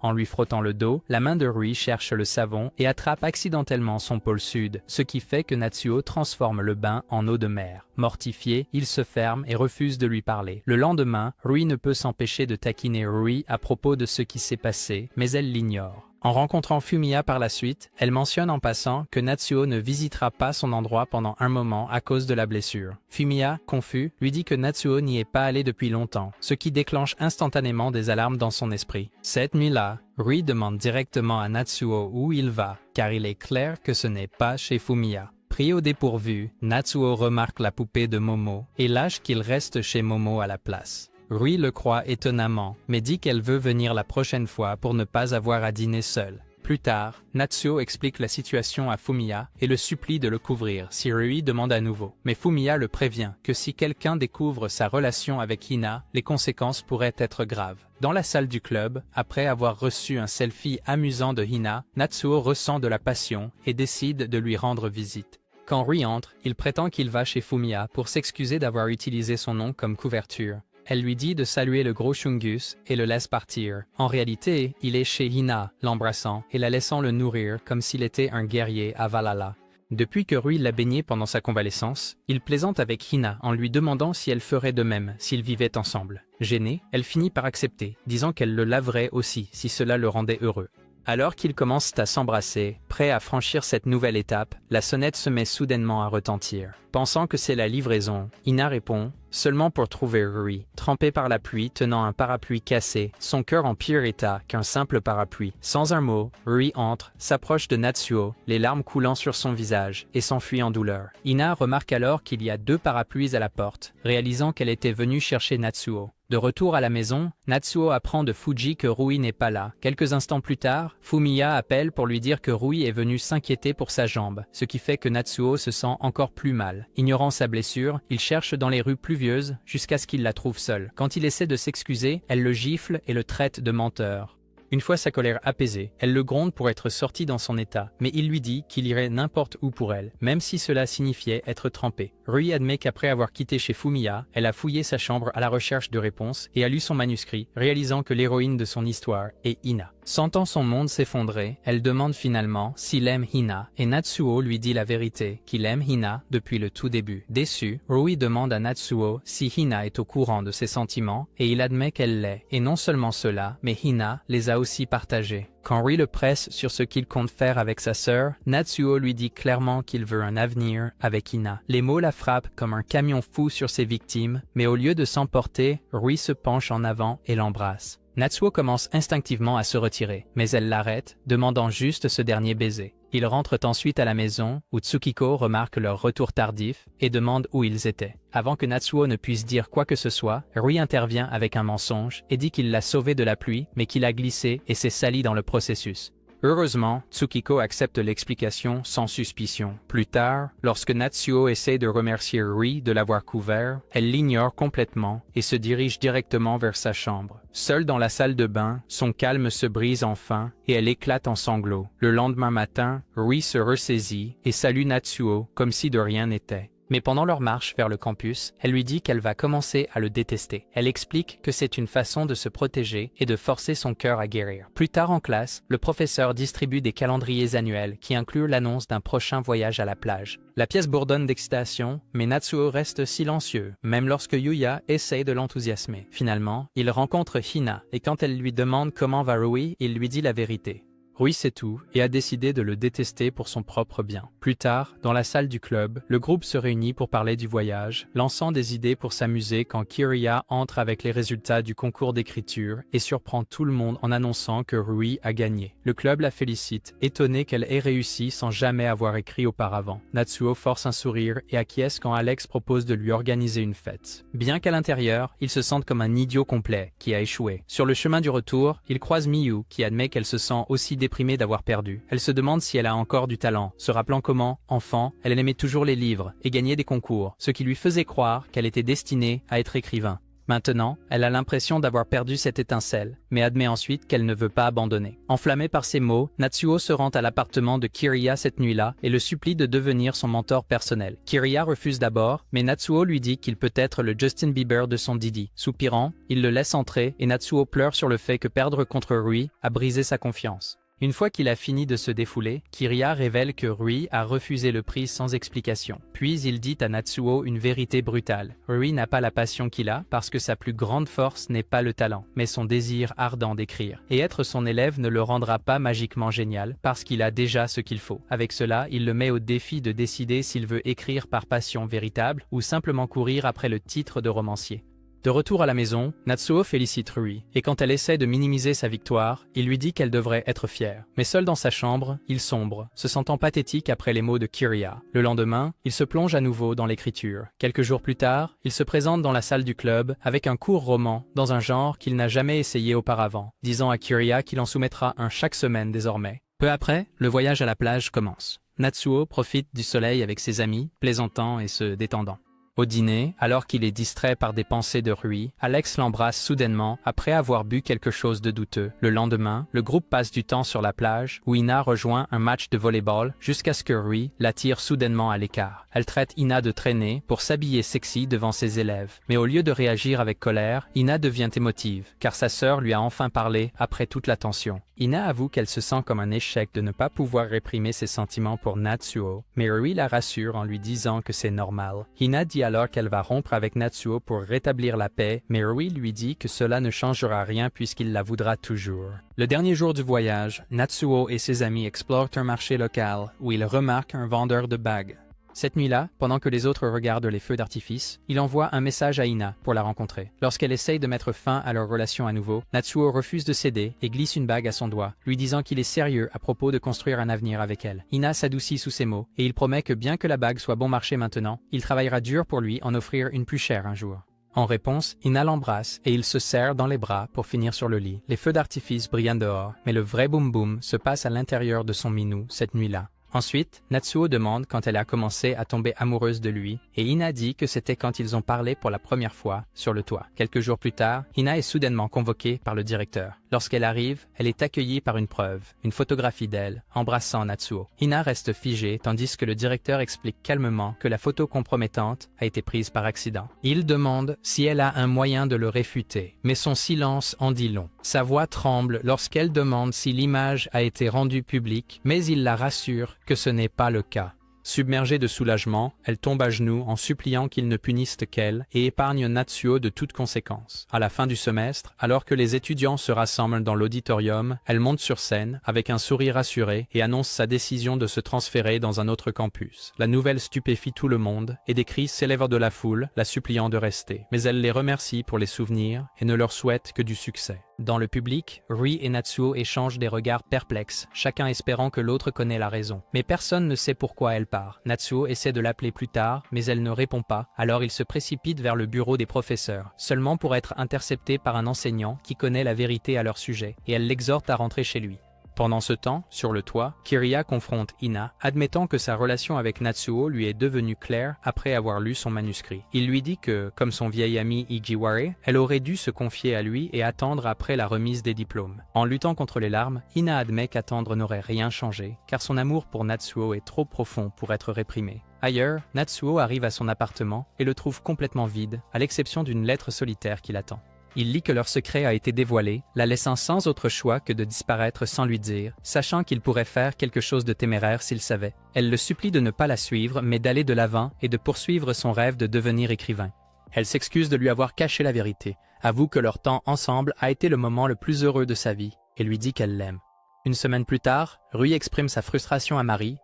En lui frottant le dos, la main de Rui cherche le savon et attrape accidentellement son pôle sud, ce qui fait que Natsuo transforme le bain en eau de mer. Mortifié, il se ferme et refuse de lui parler. Le lendemain, Rui ne peut s'empêcher de taquiner Rui à propos de ce qui s'est passé, mais elle l'ignore. En rencontrant Fumiya par la suite, elle mentionne en passant que Natsuo ne visitera pas son endroit pendant un moment à cause de la blessure. Fumiya, confus, lui dit que Natsuo n'y est pas allé depuis longtemps, ce qui déclenche instantanément des alarmes dans son esprit. Cette nuit-là, Rui demande directement à Natsuo où il va, car il est clair que ce n'est pas chez Fumiya. Pris au dépourvu, Natsuo remarque la poupée de Momo et lâche qu'il reste chez Momo à la place. Rui le croit étonnamment, mais dit qu'elle veut venir la prochaine fois pour ne pas avoir à dîner seule. Plus tard, Natsuo explique la situation à Fumiya et le supplie de le couvrir si Rui demande à nouveau. Mais Fumiya le prévient que si quelqu'un découvre sa relation avec Hina, les conséquences pourraient être graves. Dans la salle du club, après avoir reçu un selfie amusant de Hina, Natsuo ressent de la passion et décide de lui rendre visite. Quand Rui entre, il prétend qu'il va chez Fumiya pour s'excuser d'avoir utilisé son nom comme couverture. Elle lui dit de saluer le gros Chungus et le laisse partir. En réalité, il est chez Hina, l'embrassant et la laissant le nourrir comme s'il était un guerrier à Valhalla. Depuis que Rui l'a baigné pendant sa convalescence, il plaisante avec Hina en lui demandant si elle ferait de même s'ils vivaient ensemble. Gênée, elle finit par accepter, disant qu'elle le laverait aussi si cela le rendait heureux. Alors qu'ils commencent à s'embrasser, prêts à franchir cette nouvelle étape, la sonnette se met soudainement à retentir. Pensant que c'est la livraison, Hina répond, seulement pour trouver Rui, trempé par la pluie tenant un parapluie cassé, son cœur en pire état qu'un simple parapluie. Sans un mot, Rui entre, s'approche de Natsuo, les larmes coulant sur son visage, et s'enfuit en douleur. Hina remarque alors qu'il y a 2 parapluies à la porte, réalisant qu'elle était venue chercher Natsuo. De retour à la maison, Natsuo apprend de Fuji que Rui n'est pas là. Quelques instants plus tard, Fumiya appelle pour lui dire que Rui est venu s'inquiéter pour sa jambe, ce qui fait que Natsuo se sent encore plus mal. Ignorant sa blessure, il cherche dans les rues pluvieuses jusqu'à ce qu'il la trouve seule. Quand il essaie de s'excuser, elle le gifle et le traite de menteur. Une fois sa colère apaisée, elle le gronde pour être sorti dans son état, mais il lui dit qu'il irait n'importe où pour elle, même si cela signifiait être trempé. Rui admet qu'après avoir quitté chez Fumiya, elle a fouillé sa chambre à la recherche de réponses et a lu son manuscrit, réalisant que l'héroïne de son histoire est Hina. Sentant son monde s'effondrer, elle demande finalement s'il aime Hina, et Natsuo lui dit la vérité, qu'il aime Hina depuis le tout début. Déçu, Rui demande à Natsuo si Hina est au courant de ses sentiments, et il admet qu'elle l'est, et non seulement cela, mais Hina les a aussi partagés. Quand Rui le presse sur ce qu'il compte faire avec sa sœur, Natsuo lui dit clairement qu'il veut un avenir avec Hina. Les mots la frappent comme un camion fou sur ses victimes, mais au lieu de s'emporter, Rui se penche en avant et l'embrasse. Natsuo commence instinctivement à se retirer, mais elle l'arrête, demandant juste ce dernier baiser. Ils rentrent ensuite à la maison, où Tsukiko remarque leur retour tardif et demande où ils étaient. Avant que Natsuo ne puisse dire quoi que ce soit, Rui intervient avec un mensonge et dit qu'il l'a sauvée de la pluie, mais qu'il a glissé et s'est sali dans le processus. Heureusement, Tsukiko accepte l'explication sans suspicion. Plus tard, lorsque Natsuo essaie de remercier Rui de l'avoir couvert, elle l'ignore complètement et se dirige directement vers sa chambre. Seule dans la salle de bain, son calme se brise enfin et elle éclate en sanglots. Le lendemain matin, Rui se ressaisit et salue Natsuo comme si de rien n'était. Mais pendant leur marche vers le campus, elle lui dit qu'elle va commencer à le détester. Elle explique que c'est une façon de se protéger et de forcer son cœur à guérir. Plus tard en classe, le professeur distribue des calendriers annuels qui incluent l'annonce d'un prochain voyage à la plage. La pièce bourdonne d'excitation, mais Natsuo reste silencieux, même lorsque Yuya essaye de l'enthousiasmer. Finalement, il rencontre Hina, et quand elle lui demande comment va Rui, il lui dit la vérité. Rui sait tout et a décidé de le détester pour son propre bien. Plus tard, dans la salle du club, le groupe se réunit pour parler du voyage, lançant des idées pour s'amuser quand Kiriya entre avec les résultats du concours d'écriture et surprend tout le monde en annonçant que Rui a gagné. Le club la félicite, étonné qu'elle ait réussi sans jamais avoir écrit auparavant. Natsuo force un sourire et acquiesce quand Alex propose de lui organiser une fête. Bien qu'à l'intérieur, ils se sentent comme un idiot complet qui a échoué. Sur le chemin du retour, ils croisent Miyu qui admet qu'elle se sent aussi déprimée d'avoir perdu. Elle se demande si elle a encore du talent, se rappelant comment, enfant, elle aimait toujours les livres et gagnait des concours, ce qui lui faisait croire qu'elle était destinée à être écrivain. Maintenant, elle a l'impression d'avoir perdu cette étincelle, mais admet ensuite qu'elle ne veut pas abandonner. Enflammée par ces mots, Natsuo se rend à l'appartement de Kiriya cette nuit-là et le supplie de devenir son mentor personnel. Kiriya refuse d'abord, mais Natsuo lui dit qu'il peut être le Justin Bieber de son Didi. Soupirant, il le laisse entrer et Natsuo pleure sur le fait que perdre contre Rui a brisé sa confiance. Une fois qu'il a fini de se défouler, Kiriya révèle que Rui a refusé le prix sans explication. Puis il dit à Natsuo une vérité brutale. Rui n'a pas la passion qu'il a parce que sa plus grande force n'est pas le talent, mais son désir ardent d'écrire. Et être son élève ne le rendra pas magiquement génial parce qu'il a déjà ce qu'il faut. Avec cela, il le met au défi de décider s'il veut écrire par passion véritable ou simplement courir après le titre de romancier. De retour à la maison, Natsuo félicite Rui, et quand elle essaie de minimiser sa victoire, il lui dit qu'elle devrait être fière. Mais seul dans sa chambre, il sombre, se sentant pathétique après les mots de Kiriya. Le lendemain, il se plonge à nouveau dans l'écriture. Quelques jours plus tard, il se présente dans la salle du club avec un court roman dans un genre qu'il n'a jamais essayé auparavant, disant à Kiriya qu'il en soumettra un chaque semaine désormais. Peu après, le voyage à la plage commence. Natsuo profite du soleil avec ses amis, plaisantant et se détendant. Au dîner, alors qu'il est distrait par des pensées de Rui, Alex l'embrasse soudainement après avoir bu quelque chose de douteux. Le lendemain, le groupe passe du temps sur la plage où Hina rejoint un match de volleyball jusqu'à ce que Rui la tire soudainement à l'écart. Elle traite Hina de traîner pour s'habiller sexy devant ses élèves. Mais au lieu de réagir avec colère, Hina devient émotive, car sa sœur lui a enfin parlé après toute la tension. Hina avoue qu'elle se sent comme un échec de ne pas pouvoir réprimer ses sentiments pour Natsuo, mais Rui la rassure en lui disant que c'est normal. Hina dit alors qu'elle va rompre avec Natsuo pour rétablir la paix, mais Rui lui dit que cela ne changera rien puisqu'il la voudra toujours. Le dernier jour du voyage, Natsuo et ses amis explorent un marché local où ils remarquent un vendeur de bagues. Cette nuit-là, pendant que les autres regardent les feux d'artifice, il envoie un message à Hina pour la rencontrer. Lorsqu'elle essaye de mettre fin à leur relation à nouveau, Natsuo refuse de céder et glisse une bague à son doigt, lui disant qu'il est sérieux à propos de construire un avenir avec elle. Hina s'adoucit sous ces mots et il promet que bien que la bague soit bon marché maintenant, il travaillera dur pour lui en offrir une plus chère un jour. En réponse, Hina l'embrasse et ils se serrent dans les bras pour finir sur le lit. Les feux d'artifice brillent dehors, mais le vrai boum-boum se passe à l'intérieur de son minou cette nuit-là. Ensuite, Natsuo demande quand elle a commencé à tomber amoureuse de lui, et Hina dit que c'était quand ils ont parlé pour la première fois sur le toit. Quelques jours plus tard, Hina est soudainement convoquée par le directeur. Lorsqu'elle arrive, elle est accueillie par une preuve, une photographie d'elle, embrassant Natsuo. Hina reste figée tandis que le directeur explique calmement que la photo compromettante a été prise par accident. Il demande si elle a un moyen de le réfuter, mais son silence en dit long. Sa voix tremble lorsqu'elle demande si l'image a été rendue publique, mais il la rassure que ce n'est pas le cas. Submergée de soulagement, elle tombe à genoux en suppliant qu'il ne punisse qu'elle et épargne Natsuo de toute conséquence. À la fin du semestre, alors que les étudiants se rassemblent dans l'auditorium, elle monte sur scène avec un sourire assuré et annonce sa décision de se transférer dans un autre campus. La nouvelle stupéfie tout le monde et des cris s'élèvent de la foule, la suppliant de rester. Mais elle les remercie pour les souvenirs et ne leur souhaite que du succès. Dans le public, Rui et Natsuo échangent des regards perplexes, chacun espérant que l'autre connaît la raison. Mais personne ne sait pourquoi elle part. Natsuo essaie de l'appeler plus tard, mais elle ne répond pas, alors il se précipite vers le bureau des professeurs, seulement pour être intercepté par un enseignant qui connaît la vérité à leur sujet, et elle l'exhorte à rentrer chez lui. Pendant ce temps, sur le toit, Kiriya confronte Hina, admettant que sa relation avec Natsuo lui est devenue claire après avoir lu son manuscrit. Il lui dit que, comme son vieil ami Ijiware, elle aurait dû se confier à lui et attendre après la remise des diplômes. En luttant contre les larmes, Hina admet qu'attendre n'aurait rien changé, car son amour pour Natsuo est trop profond pour être réprimé. Ailleurs, Natsuo arrive à son appartement et le trouve complètement vide, à l'exception d'une lettre solitaire qui l'attend. Il lit que leur secret a été dévoilé, la laissant sans autre choix que de disparaître sans lui dire, sachant qu'il pourrait faire quelque chose de téméraire s'il savait. Elle le supplie de ne pas la suivre, mais d'aller de l'avant et de poursuivre son rêve de devenir écrivain. Elle s'excuse de lui avoir caché la vérité, avoue que leur temps ensemble a été le moment le plus heureux de sa vie, et lui dit qu'elle l'aime. Une semaine plus tard, Rui exprime sa frustration à Mari,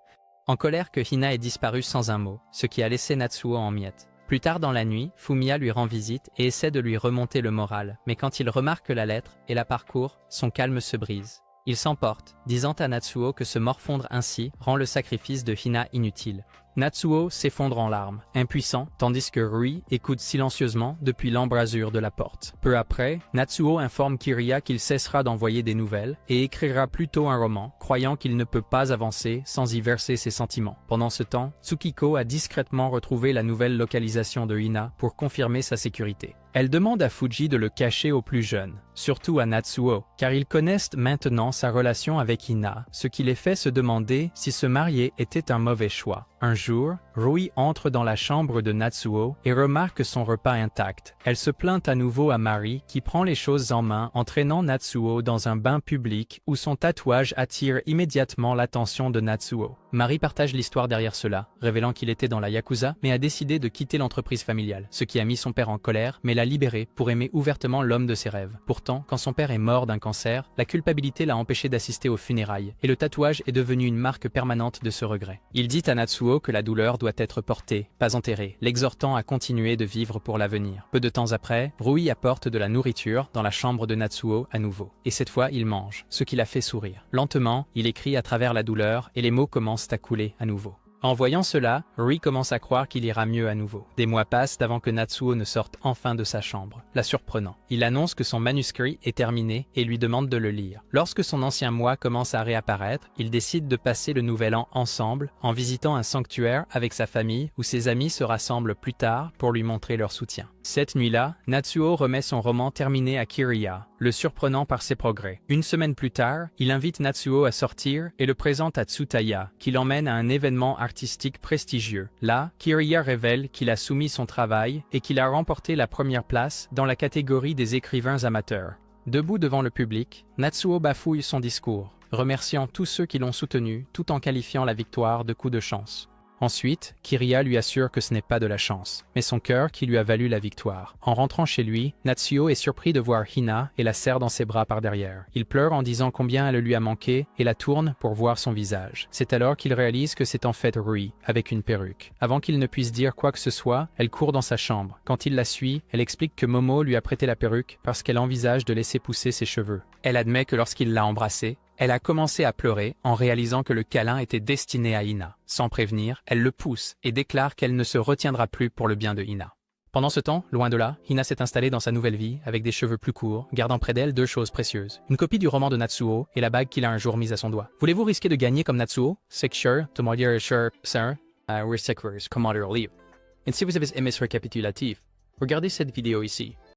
en colère que Hina ait disparu sans un mot, ce qui a laissé Natsuo en miettes. Plus tard dans la nuit, Fumiya lui rend visite et essaie de lui remonter le moral, mais quand il remarque la lettre et la parcourt, son calme se brise. Il s'emporte, disant à Natsuo que se morfondre ainsi rend le sacrifice de Hina inutile. Natsuo s'effondre en larmes, impuissant, tandis que Rui écoute silencieusement depuis l'embrasure de la porte. Peu après, Natsuo informe Kiriya qu'il cessera d'envoyer des nouvelles et écrira plutôt un roman, croyant qu'il ne peut pas avancer sans y verser ses sentiments. Pendant ce temps, Tsukiko a discrètement retrouvé la nouvelle localisation de Hina pour confirmer sa sécurité. Elle demande à Fuji de le cacher aux plus jeunes, surtout à Natsuo, car ils connaissent maintenant sa relation avec Hina, ce qui les fait se demander si se marier était un mauvais choix. Un jour, Rui entre dans la chambre de Natsuo et remarque son repas intact. Elle se plaint à nouveau à Mari qui prend les choses en main en traînant Natsuo dans un bain public où son tatouage attire immédiatement l'attention de Natsuo. Mari partage l'histoire derrière cela, révélant qu'il était dans la Yakuza mais a décidé de quitter l'entreprise familiale, ce qui a mis son père en colère mais l'a libéré pour aimer ouvertement l'homme de ses rêves. Pourtant, quand son père est mort d'un cancer, la culpabilité l'a empêché d'assister aux funérailles et le tatouage est devenu une marque permanente de ce regret. Il dit à Natsuo que la douleur doit être portée, pas enterrée, l'exhortant à continuer de vivre pour l'avenir. Peu de temps après, Rui apporte de la nourriture dans la chambre de Natsuo à nouveau. Et cette fois, il mange, ce qui la fait sourire. Lentement, il écrit à travers la douleur et les mots commencent à couler à nouveau. En voyant cela, Rui commence à croire qu'il ira mieux à nouveau. Des mois passent avant que Natsuo ne sorte enfin de sa chambre, la surprenant. Il annonce que son manuscrit est terminé et lui demande de le lire. Lorsque son ancien moi commence à réapparaître, ils décident de passer le nouvel an ensemble en visitant un sanctuaire avec sa famille où ses amis se rassemblent plus tard pour lui montrer leur soutien. Cette nuit-là, Natsuo remet son roman terminé à Kiriya, le surprenant par ses progrès. Une semaine plus tard, il invite Natsuo à sortir et le présente à Tsutaya, qui l'emmène à un événement artistique prestigieux. Là, Kiriya révèle qu'il a soumis son travail et qu'il a remporté la première place dans la catégorie des écrivains amateurs. Debout devant le public, Natsuo bafouille son discours, remerciant tous ceux qui l'ont soutenu tout en qualifiant la victoire de coup de chance. Ensuite, Kiriya lui assure que ce n'est pas de la chance, mais son cœur qui lui a valu la victoire. En rentrant chez lui, Natsuo est surpris de voir Hina et la serre dans ses bras par derrière. Il pleure en disant combien elle lui a manqué et la tourne pour voir son visage. C'est alors qu'il réalise que c'est en fait Rui, avec une perruque. Avant qu'il ne puisse dire quoi que ce soit, elle court dans sa chambre. Quand il la suit, elle explique que Momo lui a prêté la perruque parce qu'elle envisage de laisser pousser ses cheveux. Elle admet que lorsqu'il l'a embrassée, elle a commencé à pleurer en réalisant que le câlin était destiné à Hina. Sans prévenir, elle le pousse et déclare qu'elle ne se retiendra plus pour le bien de Hina. Pendant ce temps, loin de là, Hina s'est installée dans sa nouvelle vie, avec des cheveux plus courts, gardant près d'elle deux choses précieuses. Une copie du roman de Natsuo et la bague qu'il a un jour mise à son doigt. Voulez-vous risquer de gagner comme Natsuo? C'est sûr, Tomodir est sûr, sir. We're secrets, Commander Olive. Et si vous avez aimé ce récapitulatif, regardez cette vidéo ici.